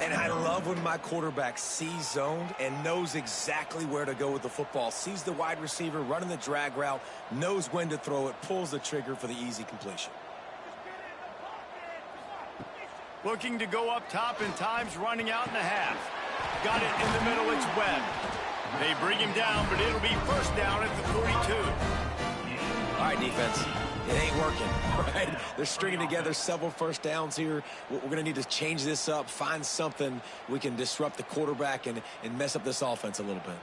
And I love when my quarterback sees zoned and knows exactly where to go with the football. Sees the wide receiver running the drag route, knows when to throw it, pulls the trigger for the easy completion. Looking to go up top, and time's running out in the half. Got it in the middle. It's Webb. They bring him down, but it'll be 1st down at the 42. All right, defense. It ain't working, right? They're stringing together several 1st downs here. We're going to need to change this up, find something we can disrupt the quarterback and mess up this offense a little bit.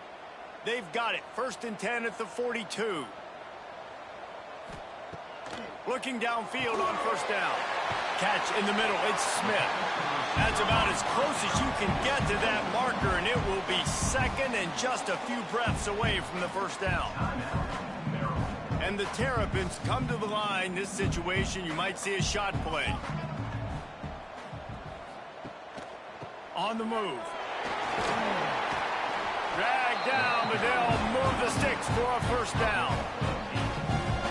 They've got it. 1st and 10 at the 42. Looking downfield on 1st down. Catch in the middle. It's Smith. That's about as close as you can get to that marker, and it will be 2nd and just a few breaths away from the 1st down. And the Terrapins come to the line. This situation, you might see a shot play. On the move. Dragged down, but they'll move the sticks for a 1st down.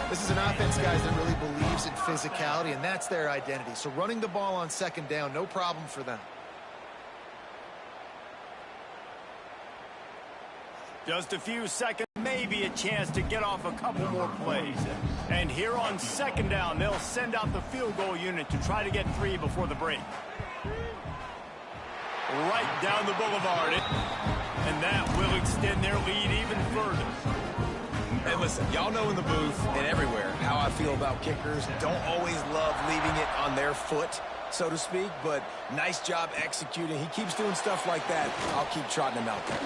This is an offense, guys, that really believes in physicality, and that's their identity. So running the ball on 2nd down, no problem for them. Just a few seconds, maybe a chance to get off a couple more plays. And here on 2nd down, they'll send out the field goal unit to try to get 3 before the break. Right down the boulevard. And that will extend their lead even further. And listen, y'all know in the booth and everywhere how I feel about kickers. Don't always love leaving it on their foot, so to speak, but nice job executing. He keeps doing stuff like that. I'll keep trotting him out there.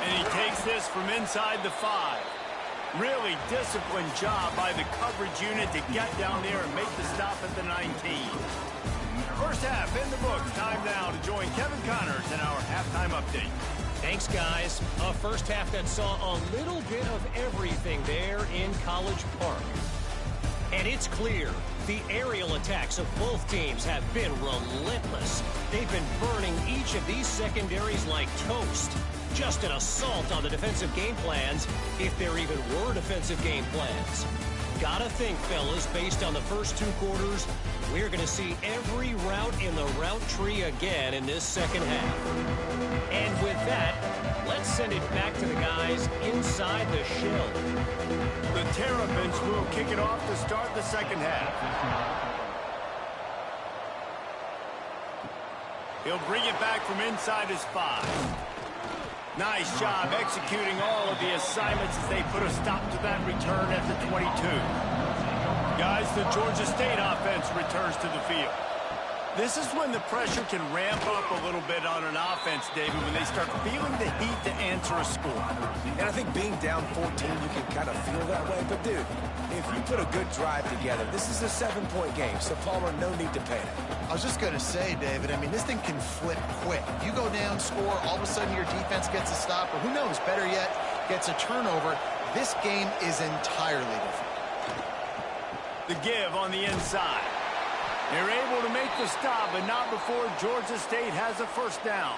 And he takes this from inside the 5. Really disciplined job by the coverage unit to get down there and make the stop at the 19. 1st half in the books. Time now to join Kevin Connors in our halftime update. Thanks, guys. A 1st half that saw a little bit of everything there in College Park. And it's clear the aerial attacks of both teams have been relentless. They've been burning each of these secondaries like toast. Just an assault on the defensive game plans, if there even were defensive game plans. Gotta think, fellas, based on the first 2 quarters, we're going to see every route in the route tree again in this 2nd half. And with that, let's send it back to the guys inside the shell. The Terrapins will kick it off to start the 2nd half. He'll bring it back from inside his 5. Nice job executing all of the assignments as they put a stop to that return at the 22. Guys, the Georgia State offense returns to the field. This is when the pressure can ramp up a little bit on an offense, David, when they start feeling the heat to answer a score. And I think being down 14, you can kind of feel that way. But, dude, if you put a good drive together, this is a 7-point game, so, Palmer, no need to panic. I was just going to say, David, I mean, this thing can flip quick. You go down, score, all of a sudden your defense gets a stop, or who knows, better yet, gets a turnover. This game is entirely different. The give on the inside. They're able to make the stop, but not before Georgia State has a 1st down.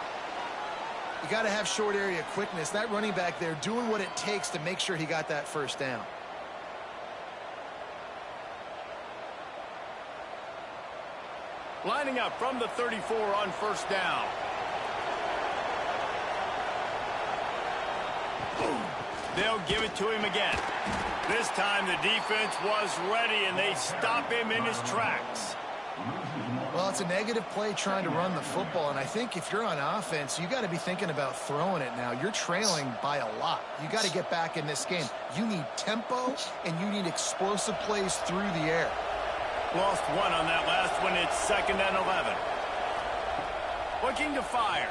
You got to have short area quickness. That running back there doing what it takes to make sure he got that first down. Lining up from the 34 on first down. They'll give it to him again. This time the defense was ready, and they stop him in his tracks. Well, it's a negative play trying to run the football, and I think if you're on offense, you got to be thinking about throwing it now. You're trailing by a lot. You got to get back in this game. You need tempo, and you need explosive plays through the air. Lost one on that last one. It's 2nd and 11. Looking to fire.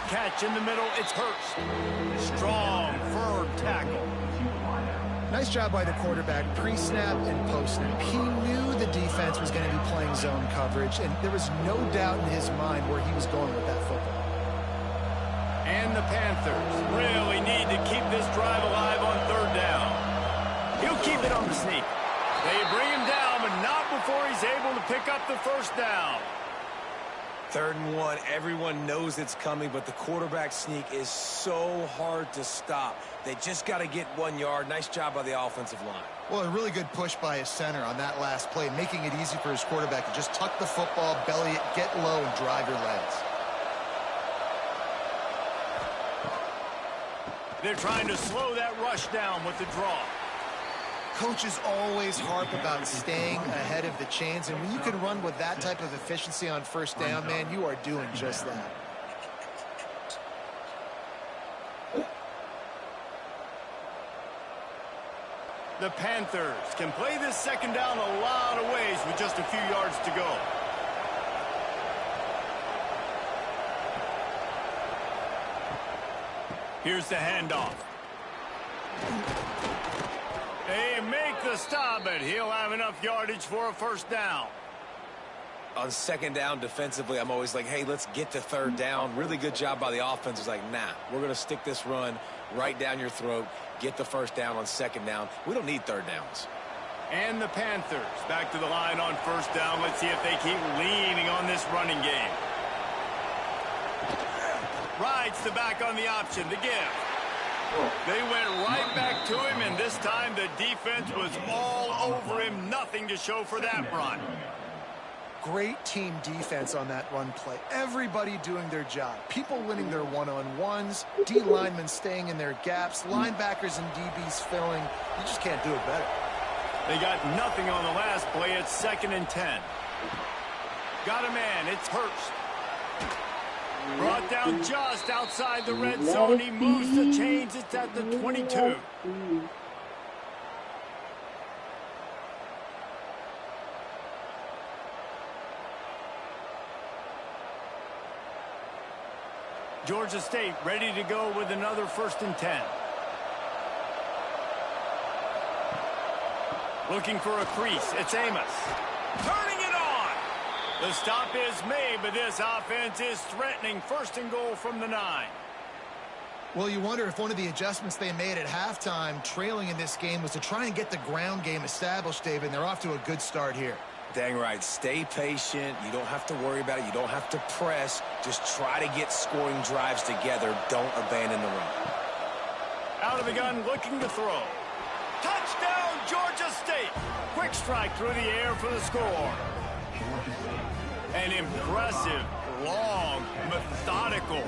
Catch in the middle. It's Hurst. Strong, firm tackle. Nice job by the quarterback, pre-snap and post-snap. He knew the defense was going to be playing zone coverage, and there was no doubt in his mind where he was going with that football. And the Panthers really need to keep this drive alive on 3rd down. He'll keep it on the sneak. They bring him down, but not before he's able to pick up the first down. 3rd and 1. Everyone knows it's coming, but the quarterback sneak is so hard to stop. They just got to get 1 yard. Nice job by the offensive line. Well, a really good push by his center on that last play, making it easy for his quarterback to just tuck the football, belly it, get low, and drive your legs. They're trying to slow that rush down with the draw. Coaches always harp about staying ahead of the chains, and when you can run with that type of efficiency on first down, man, you are doing just that. The Panthers can play this 2nd down a lot of ways with just a few yards to go. Here's the handoff. They make the stop, but he'll have enough yardage for a first down. On 2nd down defensively, I'm always like, hey, let's get to 3rd down. Really good job by the offense. It's like, nah, we're going to stick this run right down your throat, get the first down on 2nd down. We don't need 3rd downs. And the Panthers back to the line on first down. Let's see if they keep leaning on this running game. Rides the back on the option, the give. They went right back to him, and this time the defense was all over him. Nothing to show for that run. Great team defense on that run play. Everybody doing their job. People winning their one-on-ones, D linemen staying in their gaps, linebackers and DBs filling. You just can't do it better. They got nothing on the last play. It's 2nd and 10. Got a man. It's Hurst. Brought down just outside the red zone. He moves the chains. It's at the 22. Georgia State ready to go with another 1st and 10. Looking for a crease. It's Amos. Turning it on. The stop is made, but this offense is threatening. 1st and goal from the 9. Well, you wonder if one of the adjustments they made at halftime, trailing in this game, was to try and get the ground game established, David, and they're off to a good start here. Dang right. Stay patient. You don't have to worry about it. You don't have to press. Just try to get scoring drives together. Don't abandon the run. Out of the gun, looking to throw. Touchdown, Georgia State. Quick strike through the air for the score. An impressive, long, methodical,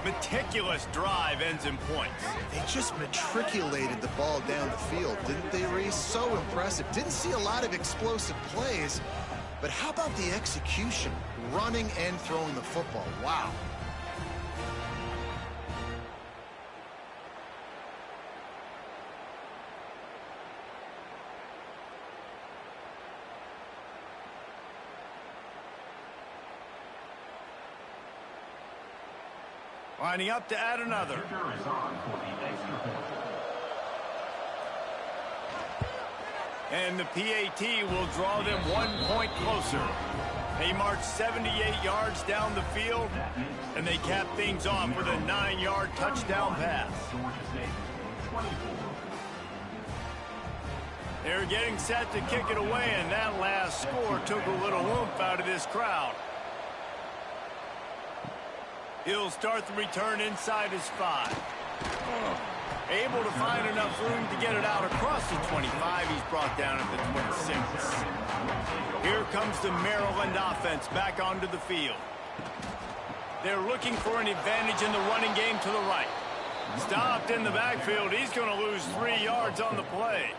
meticulous drive ends in points. They just matriculated the ball down the field, didn't they, Reese? So impressive. Didn't see a lot of explosive plays, but how about the execution? Running and throwing the football. Wow. Lining up to add another. And the PAT will draw them 1 point closer. They march 78 yards down the field, and they cap things off with a 9-yard touchdown pass. They're getting set to kick it away, and that last score took a little oomph out of this crowd. He'll start the return inside his 5. Able to find enough room to get it out across the 25. He's brought down at the 26. Here comes the Maryland offense back onto the field. They're looking for an advantage in the running game to the right. Stopped in the backfield. He's going to lose 3 yards on the play.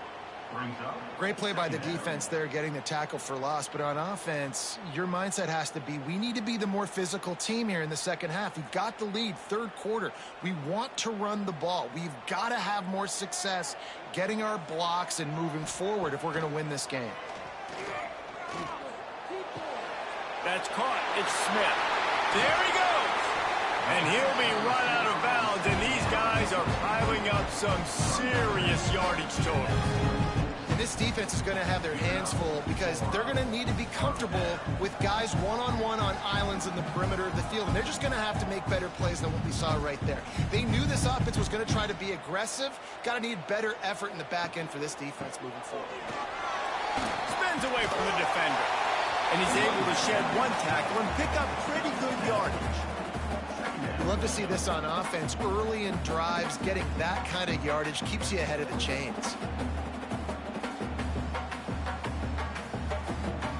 Great play by the defense there, getting the tackle for loss. But on offense, your mindset has to be, we need to be the more physical team here in the second half. We've got the lead, third quarter. We want to run the ball. We've got to have more success getting our blocks and moving forward if we're going to win this game. That's caught. It's Smith. There he goes. And he'll be run out of bounds, and these guys are piling up some serious yardage totals. This defense is going to have their hands full because they're going to need to be comfortable with guys one-on-one on islands in the perimeter of the field, and they're just going to have to make better plays than what we saw right there. They knew this offense was going to try to be aggressive. Got to need better effort in the back end for this defense moving forward. Spins away from the defender, and he's able to shed one tackle and pick up pretty good yardage. We love to see this on offense. Early in drives, getting that kind of yardage keeps you ahead of the chains.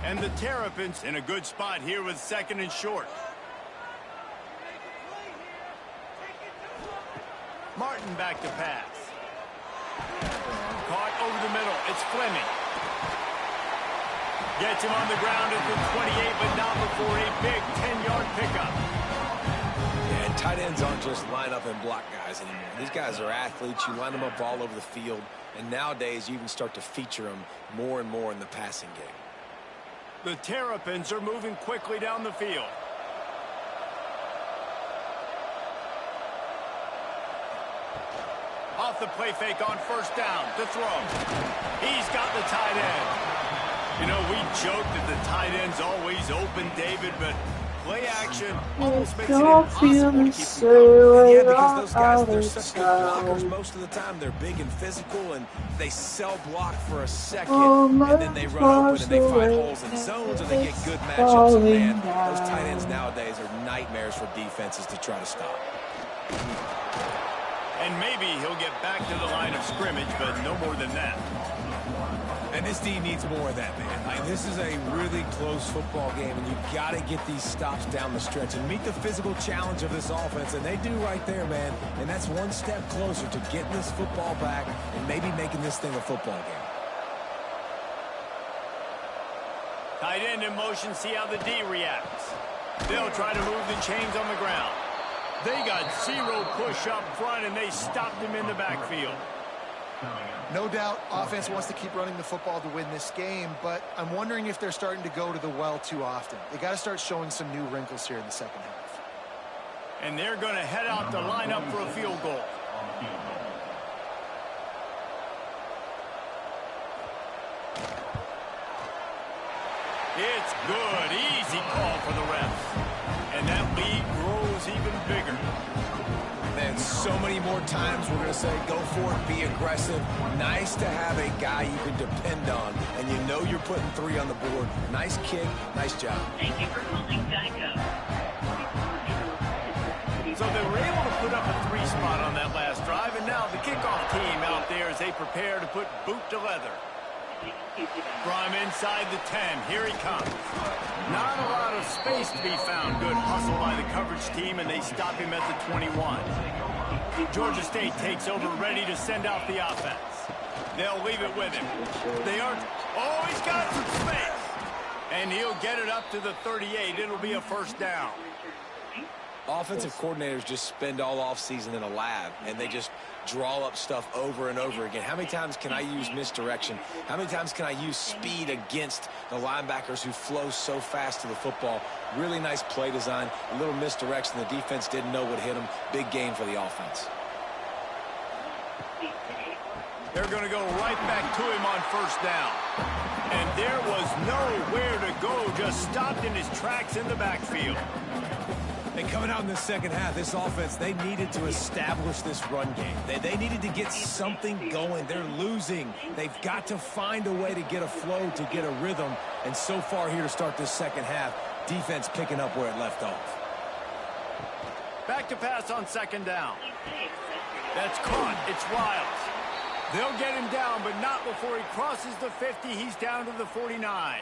And the Terrapins in a good spot here with 2nd and short. Martin back to pass. Caught over the middle. It's Fleming. Gets him on the ground at the 28, but not before a big 10-yard pickup. Yeah, and tight ends aren't just line up and block guys anymore. These guys are athletes. You line them up all over the field. And nowadays, you even start to feature them more and more in the passing game. The Terrapins are moving quickly down the field. Off the play fake on first down to throw. He's got the tight end. You know, we joke that the tight end's always open, David, but play action almost makes it impossible to keep them covered. Yeah, because those guys, they're such good blockers most of the time. They're big and physical, and they sell block for a second, and then they run open and they find holes in zones, and they get good matchups. And man, those tight ends nowadays are nightmares for defenses to try to stop. And maybe he'll get back to the line of scrimmage, but no more than that. And this team needs more of that, man. Like, this is a really close football game, and you've got to get these stops down the stretch and meet the physical challenge of this offense, and they do right there, man. And that's one step closer to getting this football back and maybe making this thing a football game. Tight end in motion, see how the D reacts. They'll try to move the chains on the ground. They got 0 push up front, and they stopped him in the backfield. No doubt, offense wants to keep running the football to win this game, but I'm wondering if they're starting to go to the well too often. They got to start showing some new wrinkles here in the second half. And they're going to head out to line up for a field goal. It's good. Easy call for the refs. And that lead grows even bigger. And so many more times we're going to say, go for it, be aggressive. Nice to have a guy you can depend on, and you know you're putting 3 on the board. Nice kick, nice job. Thank you for calling Geico. So they were able to put up a 3 spot on that last drive, and now the kickoff team out there as they prepare to put boot to leather. From inside the 10, here he comes. Not a lot of space to be found. Good hustle by the coverage team, and they stop him at the 21. Georgia State takes over, ready to send out the offense. They'll leave it with him. They aren't. Oh, he's got some space. And he'll get it up to the 38. It'll be a first down. Offensive coordinators just spend all offseason in a lab, and they just draw up stuff over and over again. How many times can I use misdirection? How many times can I use speed against the linebackers who flow so fast to the football? Really nice play design, a little misdirection. The defense didn't know what hit them. Big gain for the offense. They're going to go right back to him on first down. And there was nowhere to go, just stopped in his tracks in the backfield. And coming out in the second half, this offense, they needed to establish this run game. They needed to get something going. They're losing. They've got to find a way to get a flow, to get a rhythm. And so far here to start this second half, defense picking up where it left off. Back to pass on second down. That's caught. It's Wiles. They'll get him down, but not before he crosses the 50. He's down to the 49.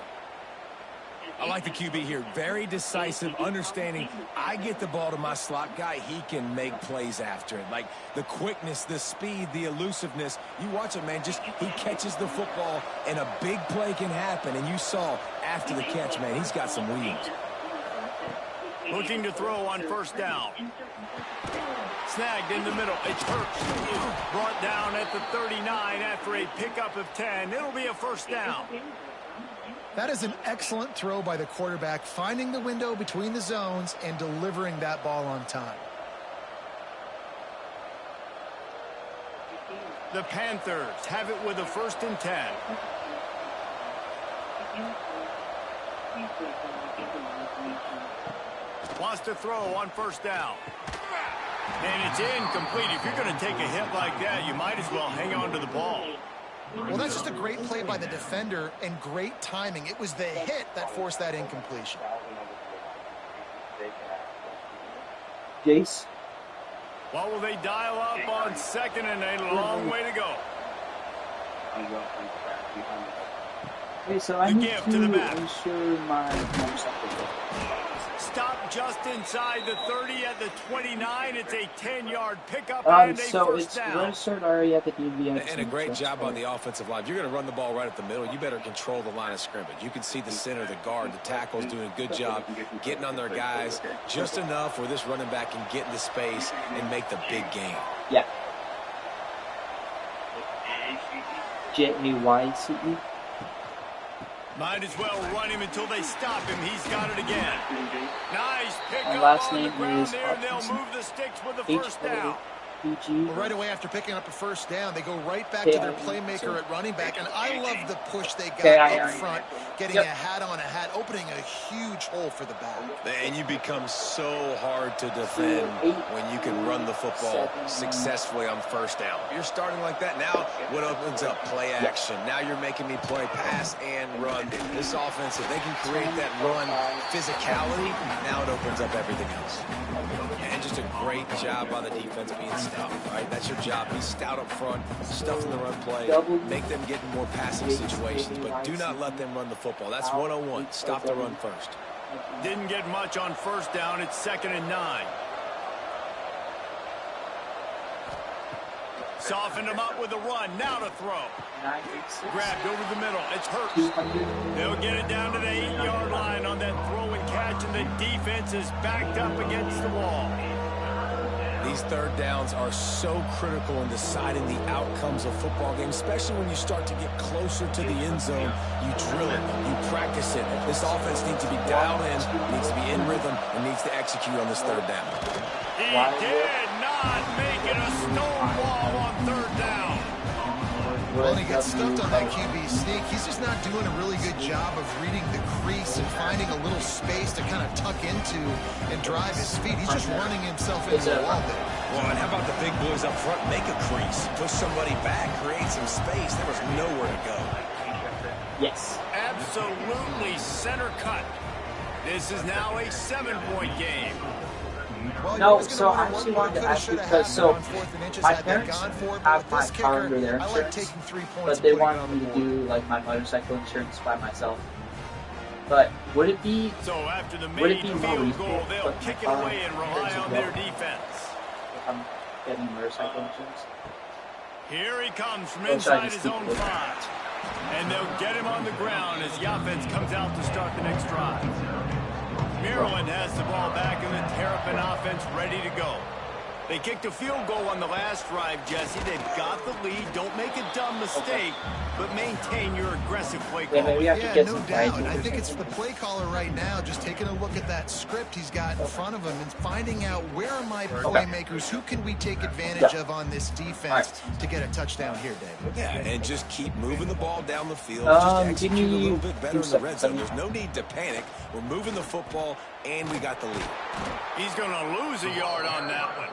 I like the QB here. Very decisive, understanding I get the ball to my slot guy, he can make plays after it. Like the quickness, the speed, the elusiveness. You watch it, man, just he catches the football and a big play can happen. And you saw after the catch, man, he's got some wheels. Looking to throw on first down. Snagged in the middle. It's Hurts. Brought down at the 39 after a pickup of 10. It'll be a first down. That is an excellent throw by the quarterback, finding the window between the zones and delivering that ball on time. The Panthers have it with a 1st and 10. Wants to throw on first down. And it's incomplete. If you're going to take a hit like that, you might as well hang on to the ball. Well, that's just a great play by the defender and great timing. It was the hit that forced that incompletion. Jace. What will they dial up on second and a long way to go? Okay, so I need to ensure my motorcycle. Stop just inside the 30 at the 29. It's a 10-yard pickup and a so first it's down. registered already at the DMV. And a great job on the offensive line. If you're going to run the ball right at the middle, you better control the line of scrimmage. You can see the center, the guard, the tackles doing a good job getting on their guys just enough where this running back can get into space and make the big game. Yeah. J-A-Y-C-E. Might as well run him until they stop him. He's got it again. Nice pickup My last on the name ground is there. They'll move the sticks with the first down. Well, right away after picking up a first down, they go right back to their playmaker at running back. And I love the push they got up front, getting a hat on a hat, opening a huge hole for the back. And you become so hard to defend when you can run the football successfully on first down. You're starting like that. Now what opens up? Play action. Now you're making me play pass and run. This offense, if they can create that run physicality, now it opens up everything else. And just a great job by the defense being stout, right? That's your job. Be stout up front, stuff in the run play, make them get in more passing situations, but do not let them run the football. That's 101. Stop the run first. Didn't get much on first down. It's 2nd and 9. Softened him up with a run. Now to throw. Grabbed over the middle. It's Hurts. They'll get it down to the 8-yard line on that throw and catch, and the defense is backed up against the wall. These third downs are so critical in deciding the outcomes of football games, especially when you start to get closer to the end zone. You drill it, you practice it. This offense needs to be dialed in, needs to be in rhythm, and needs to execute on this third down. He did not make it a stone wall on third down. Well, and he gets stuffed on that QB sneak. He's just not doing a really good job of reading the crease and finding a little space to kind of tuck into and drive his feet. He's just running himself into the wall there. Well, and how about the big boys up front? Make a crease. Push somebody back. Create some space. There was nowhere to go. Yes. Absolutely center cut. This is now a 7-point game. Well, no, so I actually wanted to ask you because my parents have my car under their insurance, but they wanted me to do like my motorcycle insurance by myself. But would it be after the more field reasonable goal, to they'll put kick my it car away and rely on their defense. if I'm getting motorcycle insurance? Here he comes from inside his own 5. And they'll get him on the ground as the offense comes out to start the next drive. Maryland has the ball back and the Terrapin offense ready to go. They kicked a field goal on the last drive, Jesse. They've got the lead. Don't make a dumb mistake, but maintain your aggressive play call. Yeah, no doubt. I think it's the play caller right now just taking a look at that script he's got in front of him and finding out where are my playmakers, who can we take advantage of on this defense to get a touchdown here, Dave. Yeah, and just keep moving the ball down the field. Just execute a little bit better in the red zone. There's no need to panic. We're moving the football, and we got the lead. He's going to lose a yard on that one.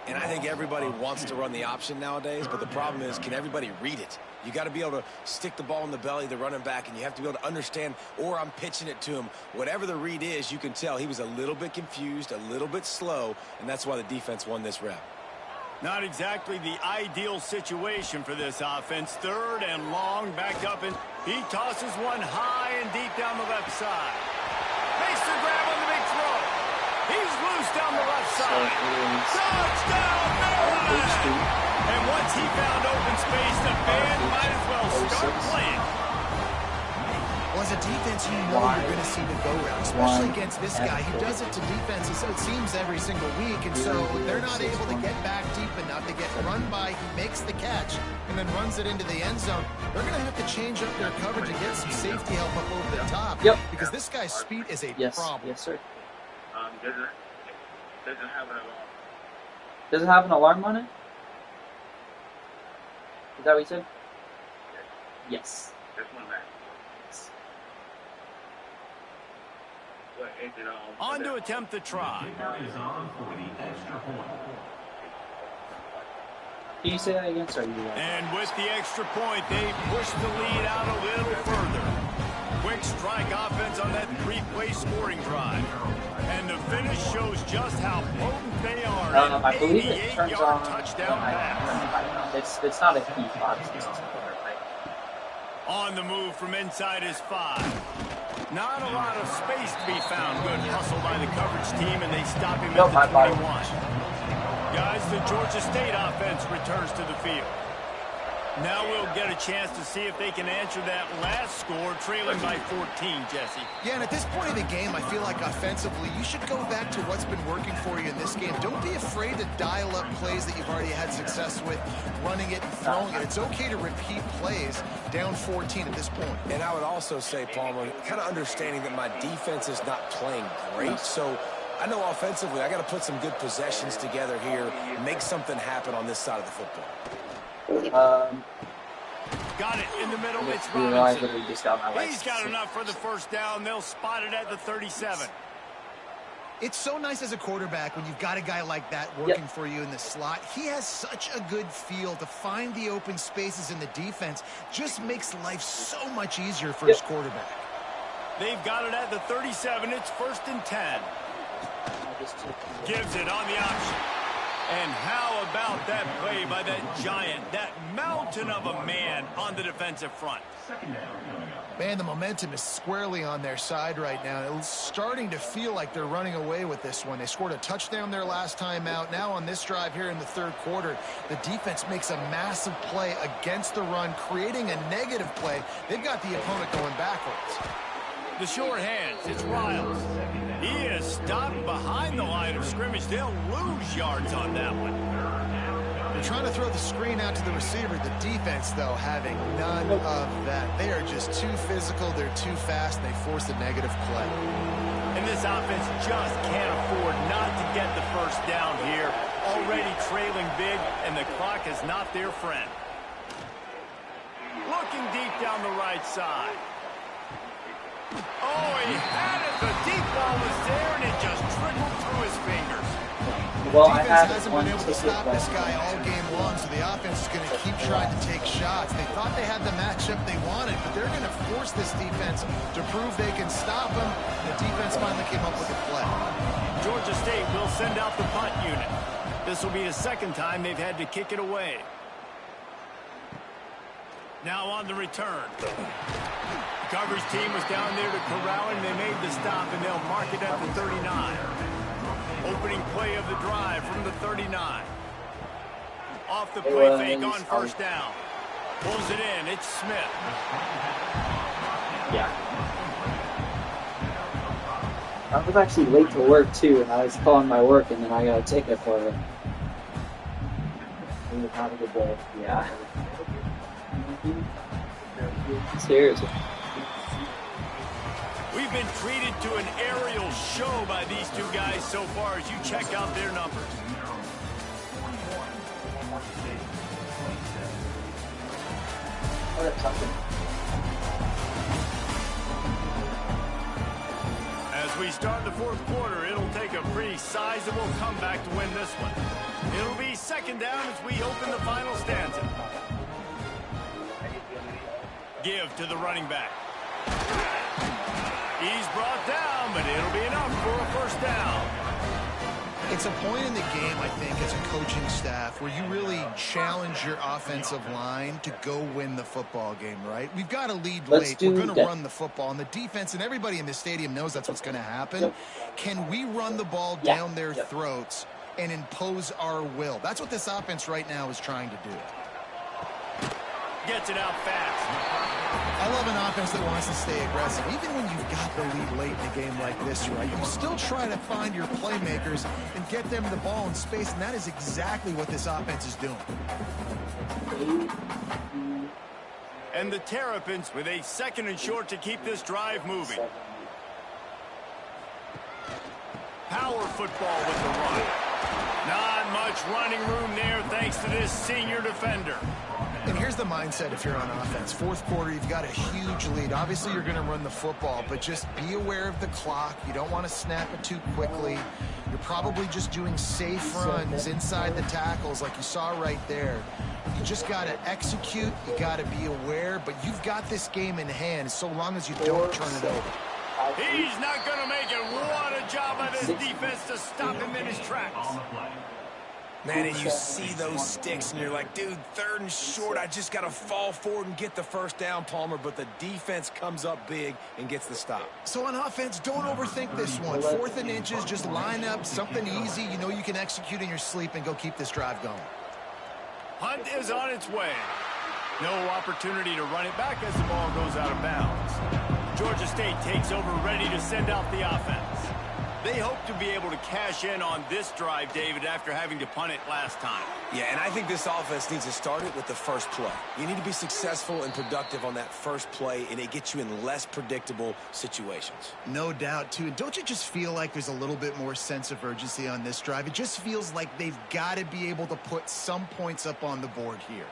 And I think everybody wants to run the option nowadays, but the problem is, can everybody read it? You got to be able to stick the ball in the belly of the running back, and you have to be able to understand, or I'm pitching it to him. Whatever the read is, you can tell he was a little bit confused, a little bit slow, and that's why the defense won this rep. Not exactly the ideal situation for this offense. 3rd and long, back up, and he tosses one high and deep down the left side. Makes the grab on the big throw. He's loose down the left side. Touchdown, Maryland! And once he found open space, the band might as well start playing. Well, as a defense, you know you're going to see the go-round, especially against this guy. He does it to defenses, it seems, every single week, and so they're not able to get back deep enough. They get run by, he makes the catch, and then runs it into the end zone. They're going to have to change up their coverage and get some safety help up over the top. Yep. Because this guy's speed is a problem. Yes, sir. Doesn't have an alarm. Does it have an alarm on it? Is that what you said? Yes. Just one back. On to attempt the try. Is on for the extra point. Can you say that again? Sorry. And with the extra point, they push the lead out a little further. Quick strike offense on that 3-play scoring drive. And the finish shows just how potent they are. I believe it turns on. Touchdown pass. It's not a key box. On the move from inside his 5. Not a lot of space to be found. Good hustle by the coverage team, and they stop him at the 21. Guys, the Georgia State offense returns to the field. Now we'll get a chance to see if they can answer that last score, trailing by 14, Jesse. Yeah, and at this point of the game, I feel like offensively, you should go back to what's been working for you in this game. Don't be afraid to dial up plays that you've already had success with, running it and throwing it. It's okay to repeat plays down 14 at this point. And I would also say, Palmer, kind of understanding that my defense is not playing great, so I know offensively I got to put some good possessions together here, make something happen on this side of the football. Got it in the middle. It's Robinson. He's got enough for the first down. They'll spot it at the 37. It's so nice as a quarterback when you've got a guy like that working for you in the slot. He has such a good feel to find the open spaces in the defense. Just makes life so much easier for his quarterback. They've got it at the 37. It's 1st and 10. Gives it on the option. And how about that play by that giant, that mountain of a man on the defensive front? Man, the momentum is squarely on their side right now. It's starting to feel like they're running away with this one. They scored a touchdown their last time out. Now on this drive here in the 3rd quarter, the defense makes a massive play against the run, creating a negative play. They've got the opponent going backwards. The short hands, it's Riles. He is stopped behind the line of scrimmage. They'll lose yards on that one. They're trying to throw the screen out to the receiver. The defense, though, having none of that. They are just too physical. They're too fast. They force a negative play. And this offense just can't afford not to get the first down here. Already trailing big, and the clock is not their friend. Looking deep down the right side. Oh, he had it. The deep ball was there, and it just trickled through his fingers. Well, the defense hasn't been able to stop this guy all game long, so the offense is going to keep trying to take shots. They thought they had the matchup they wanted, but they're going to force this defense to prove they can stop him. The defense finally came up with a play. Georgia State will send out the punt unit. This will be the 2nd time they've had to kick it away. Now on the return. The coverage team was down there to corral him. They made the stop, and they'll mark it at the 39. Opening play of the drive from the 39. Off the play fake on 1st down. Pulls it in. It's Smith. Yeah. I was actually late to work, too, and I was calling my work, and then I got a ticket for it. Have a good day. Yeah. Seriously. We've been treated to an aerial show by these two guys so far as you check out their numbers. As we start the 4th quarter, it'll take a pretty sizable comeback to win this one. It'll be second down as we open the final stanza. Give to the running back. He's brought down, but it'll be enough for a first down. It's a point in the game, I think, as a coaching staff where you really challenge your offensive line to go win the football game, right? We've got to lead late. We're going to run the football. And the defense and everybody in the stadium knows that's what's going to happen. Can we run the ball down their throats and impose our will? That's what this offense right now is trying to do. Gets it out fast. I love an offense that wants to stay aggressive. Even when you've got the lead late in a game like this, right, you still try to find your playmakers and get them the ball in space, and that is exactly what this offense is doing. And the Terrapins with a second and short to keep this drive moving. Power football with the run. Not much running room there thanks to this senior defender. And here's the mindset if you're on offense. Fourth quarter, you've got a huge lead. Obviously, you're going to run the football, but just be aware of the clock. You don't want to snap it too quickly. You're probably just doing safe runs inside the tackles like you saw right there. You just got to execute. You got to be aware, but you've got this game in hand so long as you don't turn it over. He's not going to make it. What a job by this defense to stop him in his tracks. Man, and you see those sticks, and you're like, dude, third and short, I just got to fall forward and get the first down, Palmer, but the defense comes up big and gets the stop. So on offense, don't overthink this one. Fourth and inches, just line up, something easy you know you can execute in your sleep and go keep this drive going. Hunt is on its way. No opportunity to run it back as the ball goes out of bounds. Georgia State takes over, ready to send out the offense. They hope to be able to cash in on this drive, David, after having to punt it last time. Yeah, and I think this offense needs to start it with the first play. You need to be successful and productive on that first play, and it gets you in less predictable situations. No doubt, too. And don't you just feel like there's a little bit more sense of urgency on this drive? It just feels like they've got to be able to put some points up on the board here.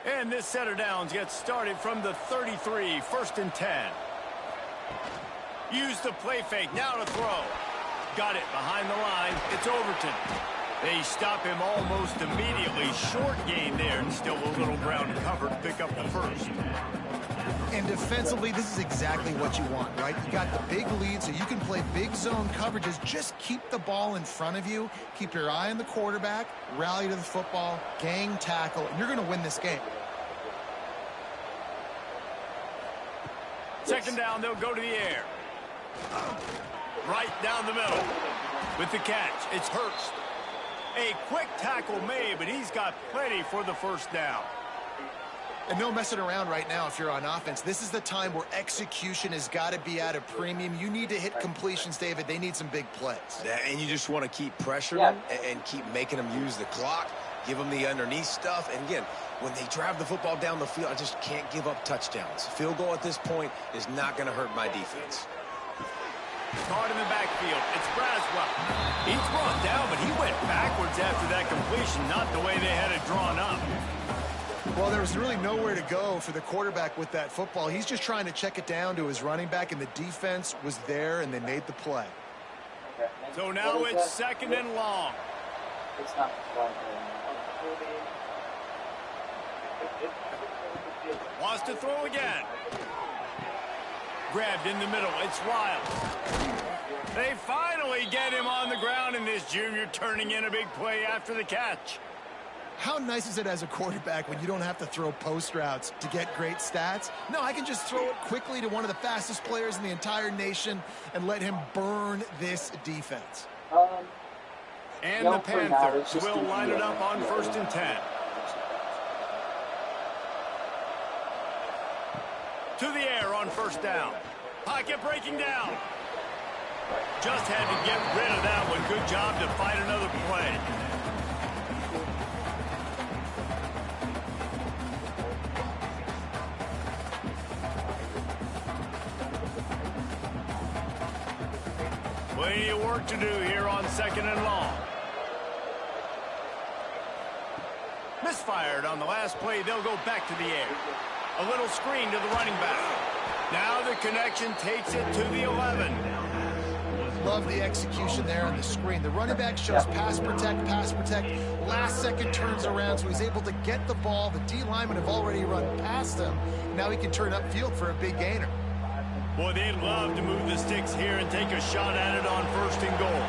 And this set of downs gets started from the 33, first and 10. Use the play fake, now to throw. Got it behind the line, it's Overton. They stop him almost immediately. Short gain there, and still a little ground covered to pick up the first. And defensively, this is exactly what you want, right? You got the big lead, so you can play big zone coverages. Just keep the ball in front of you. Keep your eye on the quarterback, rally to the football, gang tackle, and you're going to win this game. Second down, they'll go to the air. Right down the middle. With the catch, it's Hurst. A quick tackle made, but he's got plenty for the first down. And no messing around right now if you're on offense. This is the time where execution has got to be at a premium. You need to hit completions, David. They need some big plays. Yeah, and you just want to keep pressuring them and keep making them use the clock, give them the underneath stuff. And again, when they drive the football down the field, I just can't give up touchdowns. Field goal at this point is not going to hurt my defense. Caught in the backfield. It's Braswell. He's brought down, but he went backwards after that completion, not the way they had it drawn up. Well, there was really nowhere to go for the quarterback with that football. He's just trying to check it down to his running back, and the defense was there, and they made the play. So now it's second and long. It's not Wants to throw again. Grabbed in the middle. It's Wild. They finally get him on the ground, and this junior turning in a big play after the catch. How nice is it as a quarterback when you don't have to throw post routes to get great stats? No, I can just throw it quickly to one of the fastest players in the entire nation and let him burn this defense. And the Panthers will line it up on first and 10. To the air on first down. Pocket breaking down. Just had to get rid of that one. Good job to find another play. Plenty of work to do here on second and long. Misfired on the last play. They'll go back to the air. A little screen to the running back. Now the connection takes it to the 11. love the execution there on the screen. The running back shows pass protect, last second turns around, so he's able to get the ball. The D linemen have already run past him. Now he can turn upfield for a big gainer. Boy, they'd love to move the sticks here and take a shot at it on 1st and goal.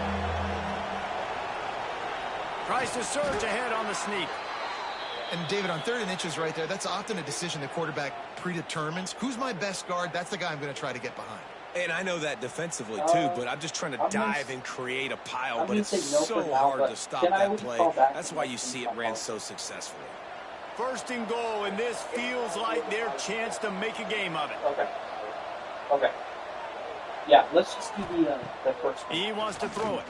Tries to surge ahead on the sneak. And David, on 3rd and inches right there, that's often a decision the quarterback predetermines. Who's my best guard? That's the guy I'm going to try to get behind. And I know that defensively, too, but I'm just trying to dive and create a pile, but it's so hard to stop that play. That's why you see it ran so successfully. 1st and goal, and this feels like their chance to make a game of it. Okay. Yeah, let's just do the first one. He wants to throw it.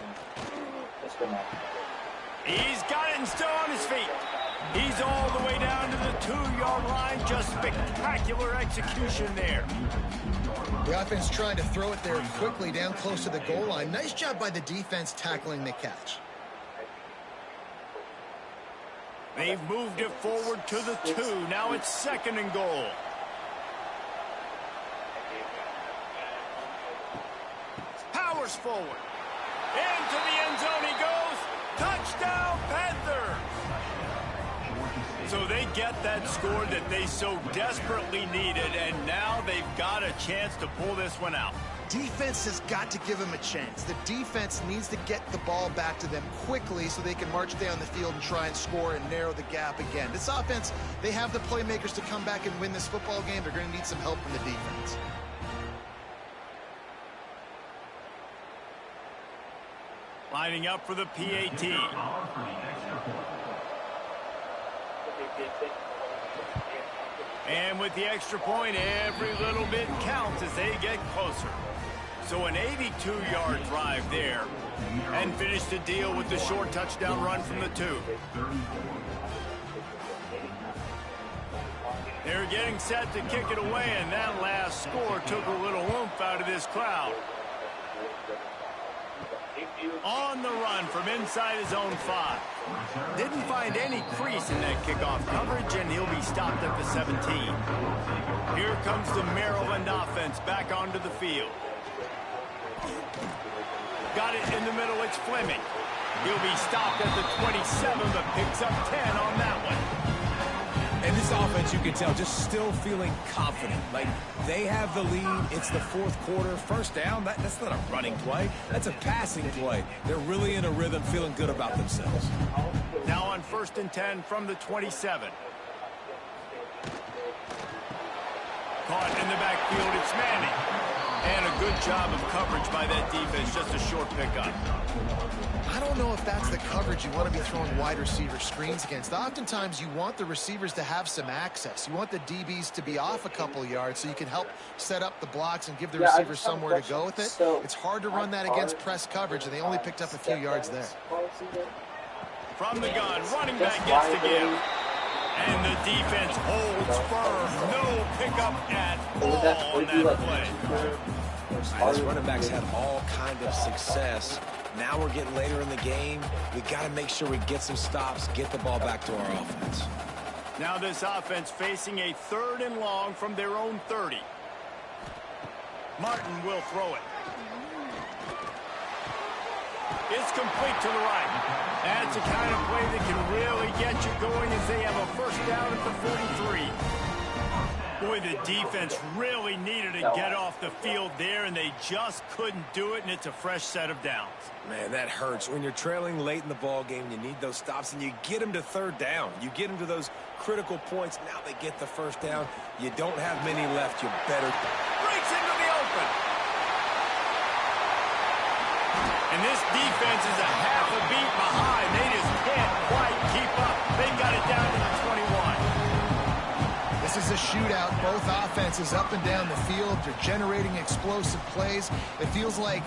Let's go now. He's got it and still on his feet. He's all the way down to the 2-yard line. Just spectacular execution there. The offense trying to throw it there quickly down close to the goal line. Nice job by the defense tackling the catch. They've moved it forward to the 2. Now it's 2nd and goal. Powers forward. Into the end zone he goes. Touchdown, Panthers! So they get that score that they so desperately needed, and now they've got a chance to pull this one out. Defense has got to give them a chance. The defense needs to get the ball back to them quickly so they can march down the field and try and score and narrow the gap again. This offense, they have the playmakers to come back and win this football game. They're going to need some help from the defense. Lining up for the PAT. And with the extra point, every little bit counts as they get closer. So an 82-yard drive there, and finish the deal with the short touchdown run from the 2. They're getting set to kick it away, and that last score took a little oomph out of this crowd. On the run from inside his own 5. Didn't find any crease in that kickoff coverage, and he'll be stopped at the 17. Here comes the Maryland offense back onto the field. Got it in the middle, it's Fleming. He'll be stopped at the 27, but picks up 10 on that one. And this offense, you can tell, just still feeling confident. Like, they have the lead. It's the 4th quarter. 1st down, that's not a running play. That's a passing play. They're really in a rhythm, feeling good about themselves. Now on 1st and 10 from the 27. Caught in the backfield, it's Manning. And a good job of coverage by that defense, just a short pickup. I don't know if that's the coverage you want to be throwing wide receiver screens against. Oftentimes, you want the receivers to have some access. You want the DBs to be off a couple yards so you can help set up the blocks and give the receivers somewhere to go with it. It's hard to run that against press coverage, and they only picked up a few yards there. From the gun, running back gets to give. And the defense holds firm. No pickup at all on that play. These running backs had all kind of success. Now we're getting later in the game. We got to make sure we get some stops, get the ball back to our offense. Now this offense facing a 3rd and long from their own 30. Martin will throw it. It's complete to the right. That's the kind of play that can really get you going as they have a 1st down at the 43. Boy, the defense really needed to get off the field there, and they just couldn't do it, and it's a fresh set of downs. Man, that hurts. When you're trailing late in the ball game, you need those stops, and you get them to 3rd down. You get them to those critical points. Now they get the 1st down. You don't have many left. You better. Breaks into the open. And this defense is a half a beat behind. They just can't quite keep up. They got it down to the 21. This is a shootout. Both offenses up and down the field. They're generating explosive plays. It feels like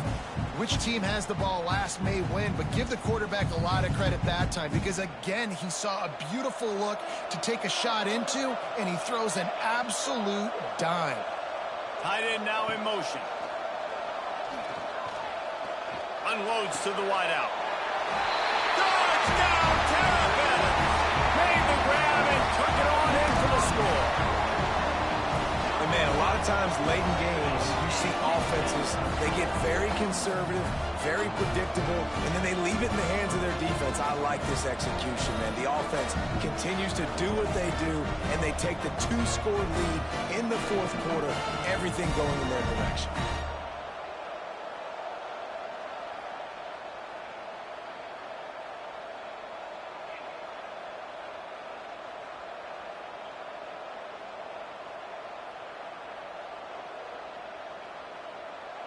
which team has the ball last may win, but give the quarterback a lot of credit that time because, again, he saw a beautiful look to take a shot into, and he throws an absolute dime. Tight end now in motion. Unloads to the wideout. Touchdown, Terrapins! Made the grab and took it on in for the score. And man, a lot of times late in games, you see offenses, they get very conservative, very predictable, and then they leave it in the hands of their defense. I like this execution, man. The offense continues to do what they do, and they take the 2-score lead in the fourth quarter, everything going in their direction.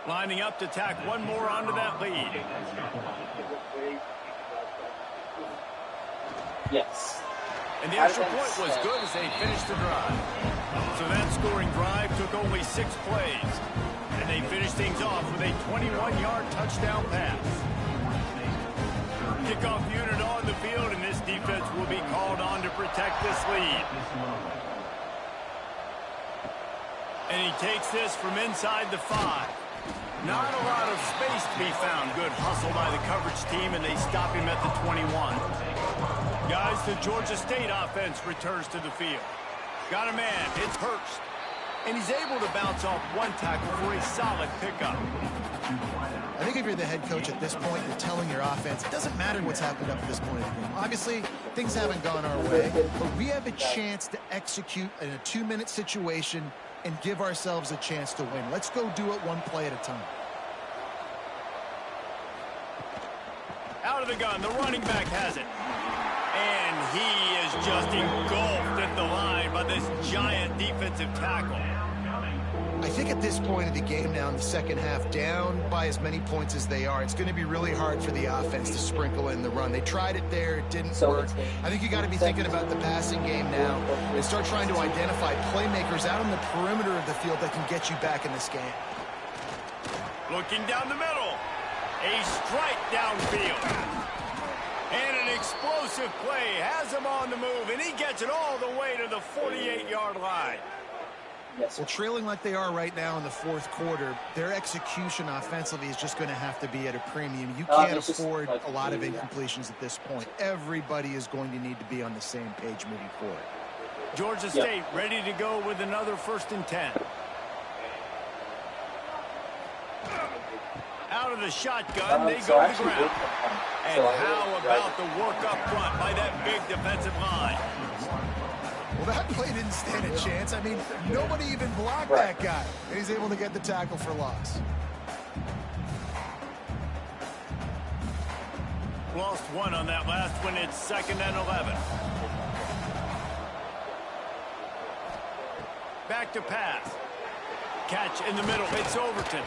Lining up to tack one more onto that lead. Yes. And the extra point was good as they finished the drive. So that scoring drive took only 6 plays. And they finished things off with a 21-yard touchdown pass. Kickoff unit on the field, and this defense will be called on to protect this lead. And he takes this from inside the 5. Not a lot of space to be found. Good hustle by the coverage team, and they stop him at the 21. Guys, the Georgia State offense returns to the field. Got a man. It's Hurst. And he's able to bounce off one tackle for a solid pickup. I think if you're the head coach at this point, you're telling your offense, it doesn't matter what's happened up to this point in the game. Obviously, things haven't gone our way, but we have a chance to execute in a 2-minute situation and give ourselves a chance to win. Let's go do it one play at a time. Out of the gun, the running back has it. And he is just engulfed at the line by this giant defensive tackle. I think at this point of the game now in the second half, down by as many points as they are, it's going to be really hard for the offense to sprinkle in the run. They tried it there. It didn't work. I think you got to be thinking about the passing game now and start trying to identify playmakers out on the perimeter of the field that can get you back in this game. Looking down the middle. A strike downfield. And an explosive play has him on the move, and he gets it all the way to the 48-yard line. Well, trailing like they are right now in the fourth quarter, their execution offensively is just going to have to be at a premium. You can't afford a lot of incompletions at this point. Everybody is going to need to be on the same page moving forward. Georgia State ready to go with another 1st and 10. Out of the shotgun, they go to the ground. And how about the work up front by that big defensive line? Well, that play didn't stand a chance. I mean, nobody even blocked that guy. And he's able to get the tackle for loss. Lost one on that last one. It's 2nd and 11. Back to pass. Catch in the middle. It's Overton.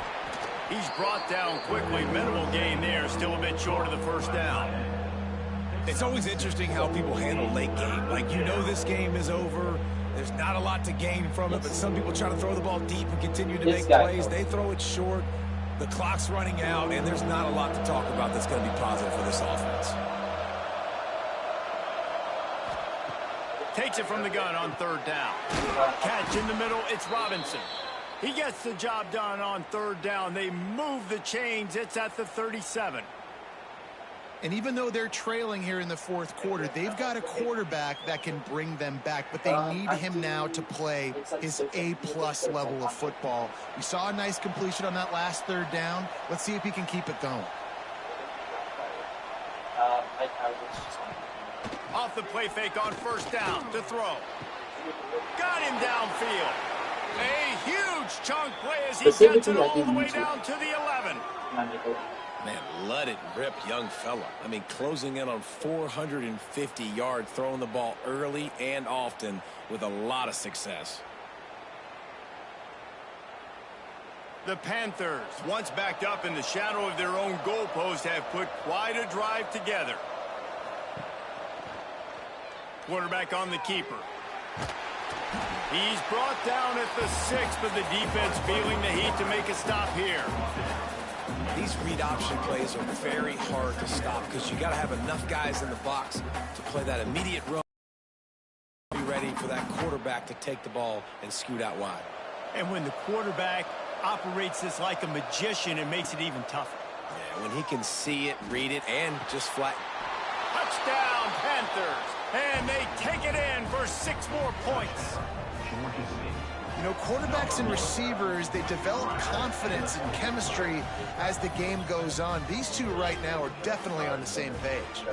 He's brought down quickly. Minimal gain there. Still a bit short of the 1st down. It's always interesting how people handle late game. Like, you know this game is over. There's not a lot to gain from it, but some people try to throw the ball deep and continue to make plays. They throw it short. The clock's running out, and there's not a lot to talk about that's going to be positive for this offense. Takes it from the gun on 3rd down. Catch in the middle. It's Robinson. He gets the job done on 3rd down. They move the chains. It's at the 37. And even though they're trailing here in the fourth quarter, they've got a quarterback that can bring them back, but they need him now to play his A-plus level of football. We saw a nice completion on that last 3rd down. Let's see if he can keep it going. Off the play fake on 1st down to throw. Got him downfield. A huge chunk play as he gets it all the way down to the 11. Man, let it rip, young fella. I mean, closing in on 450 yards, throwing the ball early and often with a lot of success. The Panthers, once backed up in the shadow of their own goalpost, have put quite a drive together. Quarterback on the keeper. He's brought down at the 6, but the defense feeling the heat to make a stop here. These read option plays are very hard to stop because you got to have enough guys in the box to play that immediate run. Be ready for that quarterback to take the ball and scoot out wide. And when the quarterback operates this like a magician, it makes it even tougher. Yeah, when he can see it, read it, and just flat. Touchdown, Panthers. And they take it in for 6 more points. You know, quarterbacks and receivers, they develop confidence and chemistry as the game goes on. These two right now are definitely on the same page.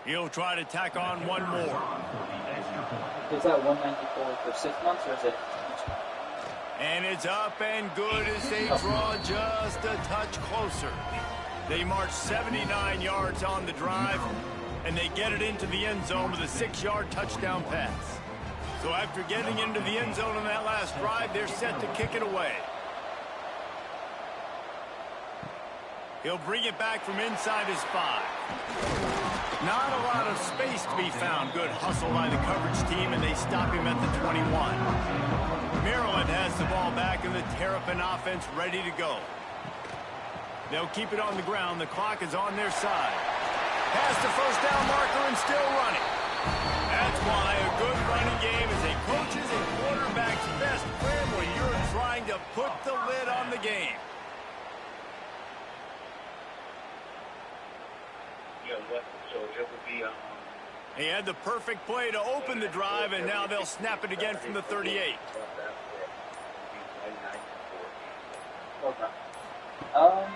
He'll try to tack on one more. Is that 194 for 6 months, or is it each month? And it's up and good as they draw just a touch closer. They march 79 yards on the drive, and they get it into the end zone with a 6-yard touchdown pass. So after getting into the end zone on that last drive, they're set to kick it away. He'll bring it back from inside his 5. Not a lot of space to be found. Good hustle by the coverage team, and they stop him at the 21. Maryland has the ball back, and the Terrapin offense ready to go. They'll keep it on the ground. The clock is on their side. Past the first down marker and still running. That's why a good running game is a coach's and quarterback's best friend when you're trying to put the lid on the game. He had the perfect play to open the drive, and now they'll snap it again from the 38.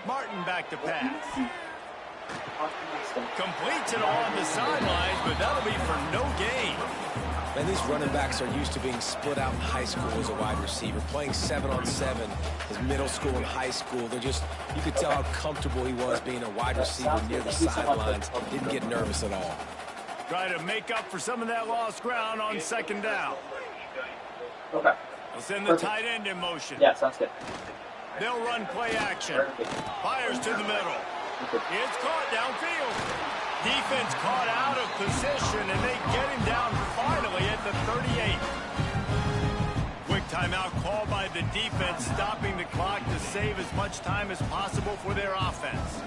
Martin back to pass. Completes it on the sidelines, but that'll be for no gain. Man, these running backs are used to being split out in high school as a wide receiver, playing 7-on-7 as middle school and high school. They're just, you could tell how comfortable he was being a wide receiver near the sidelines. Didn't get nervous at all. Try to make up for some of that lost ground on second down. Okay. They'll send the tight end in motion. Yeah, sounds good. They'll run play action. Fires to the middle. It's caught downfield. Defense caught out of position, and they get him down finally at the 38. Quick timeout called by the defense, stopping the clock to save as much time as possible for their offense.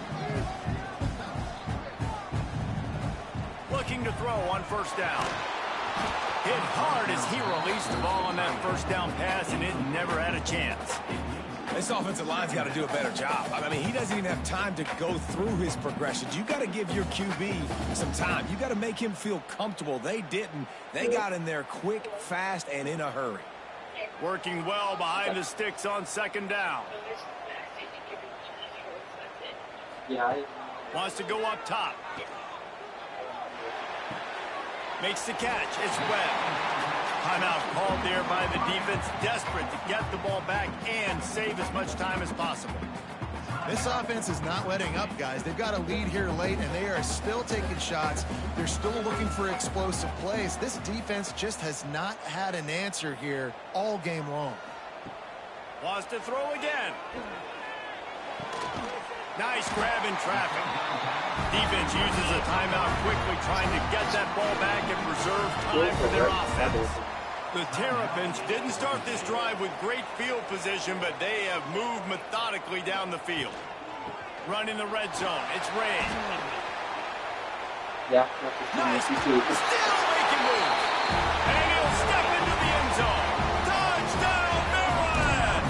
Looking to throw on first down. Hit hard as he released the ball on that first down pass, and it never had a chance. This offensive line's got to do a better job. I mean, he doesn't even have time to go through his progressions. You got to give your QB some time. You got to make him feel comfortable. They didn't. They got in there quick, fast, and in a hurry. Working well behind the sticks on second down. Yeah. Wants to go up top. Makes the catch. It's Webb. Timeout called there by the defense, desperate to get the ball back and save as much time as possible. This offense is not letting up, guys. They've got a lead here late, and they are still taking shots. They're still looking for explosive plays. This defense just has not had an answer here all game long. Wants to throw again. Nice grab in traffic. Defense uses a timeout quickly, trying to get that ball back and preserve time for their offense. The Terrapins didn't start this drive with great field position, but they have moved methodically down the field. Running the red zone. It's Ray. Yeah. Nice. Still making moves. And he'll step into the end zone. Touchdown, Maryland!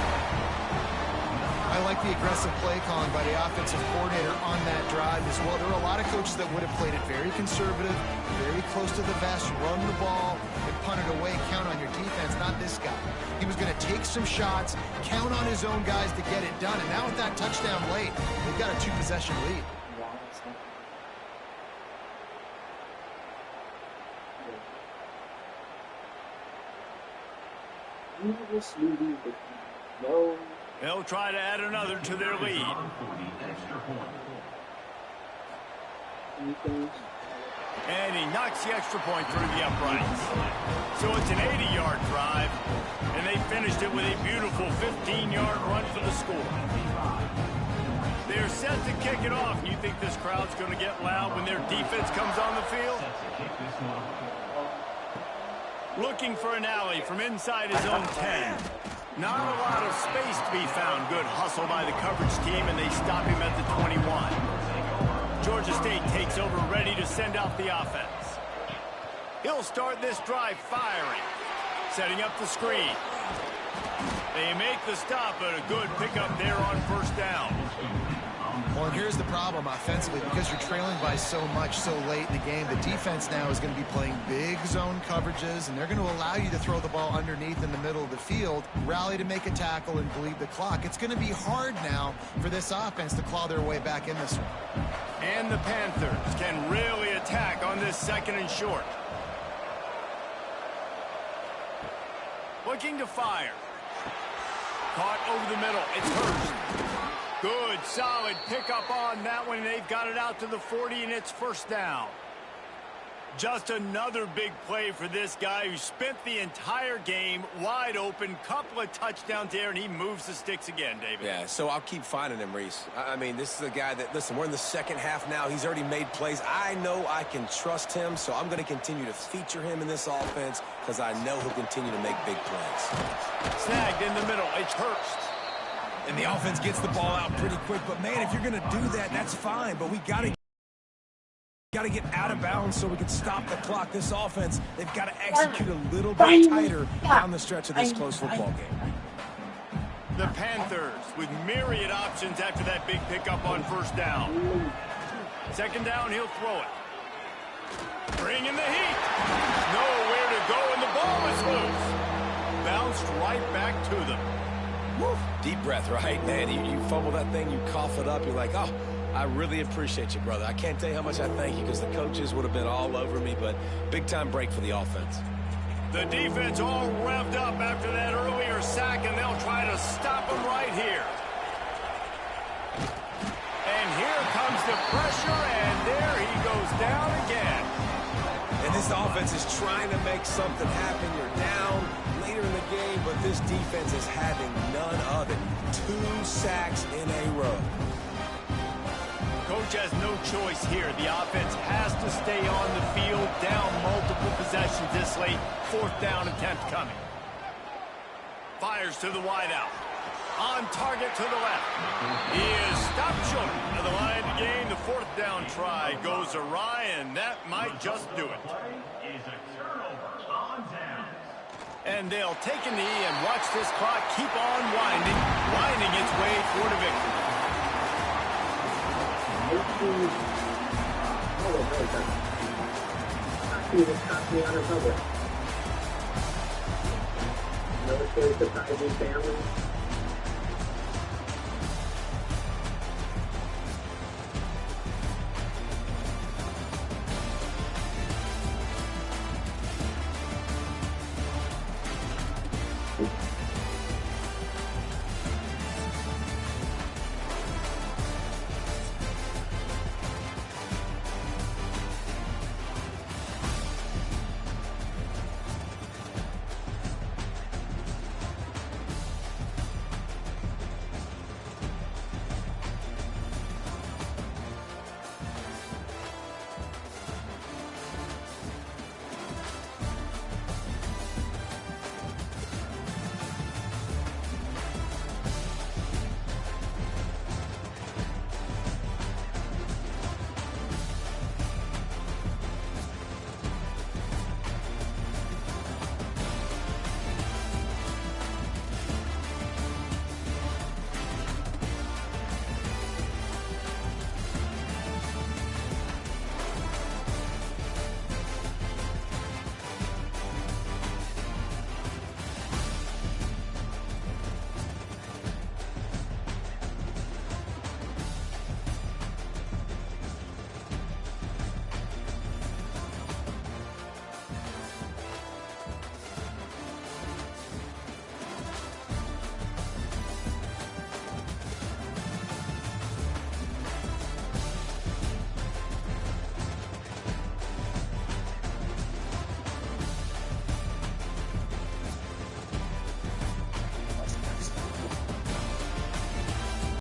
I like the aggressive play calling by the offensive coordinator on that drive as well. There were a lot of coaches that would have played it very conservative, very close to the vest, run the ball, and punt it away, count on your defense, not this guy. He was going to take some shots, count on his own guys to get it done, and now with that touchdown late, they've got a 2-possession lead. No. They'll try to add another to their lead. And he knocks the extra point through the uprights. So it's an 80-yard drive, and they finished it with a beautiful 15-yard run for the score. They're set to kick it off. You think this crowd's going to get loud when their defense comes on the field? Looking for an alley from inside his own 10. Not a lot of space to be found. Good hustle by the coverage team, and they stop him at the 21. Georgia State takes over, ready to send out the offense. He'll start this drive firing. Setting up the screen. They make the stop, but a good pickup there on first down. Well, and here's the problem offensively, because you're trailing by so much so late in the game, the defense now is going to be playing big zone coverages, and they're going to allow you to throw the ball underneath in the middle of the field, rally to make a tackle, and bleed the clock. It's going to be hard now for this offense to claw their way back in this one. And the Panthers can really attack on this 2nd and short. Looking to fire. Caught over the middle. It's Hurst. Good, solid pickup on that one. They've got it out to the 40, and it's first down. Just another big play for this guy who spent the entire game wide open. Couple of touchdowns there, and he moves the sticks again, David. Yeah, so I'll keep finding him, Reese. I mean, this is a guy that, listen, we're in the second half now. He's already made plays. I know I can trust him, so I'm going to continue to feature him in this offense because I know he'll continue to make big plays. Snagged in the middle. It's Hurst. And the offense gets the ball out pretty quick. But, man, if you're going to do that, that's fine. But we got to get out of bounds so we can stop the clock. This offense, they've got to execute a little bit tighter down the stretch of this close football game. The Panthers with myriad options after that big pickup on first down. 2nd down, he'll throw it. Bring in the heat. Nowhere to go, and the ball is loose. Bounced right back to them. Woo. Deep breath, right, man? You fumble that thing, you cough it up, you're like, oh, I really appreciate you, brother. I can't tell you how much I thank you because the coaches would have been all over me, but big-time break for the offense. The defense all revved up after that earlier sack, and they'll try to stop him right here. And here comes the pressure, and there he goes down again. And this offense is trying to make something happen. You're down later in the game, but this defense is having none of it. 2 sacks in a row. Coach has no choice here. The offense has to stay on the field, down multiple possessions this late. 4th down attempt coming. Fires to the wideout. On target to the left. He is stopped short of the line of the game. The 4th down try goes awry, and that might just do it. And they'll take a knee and watch this clock keep on winding its way toward a victory. Military surprising family.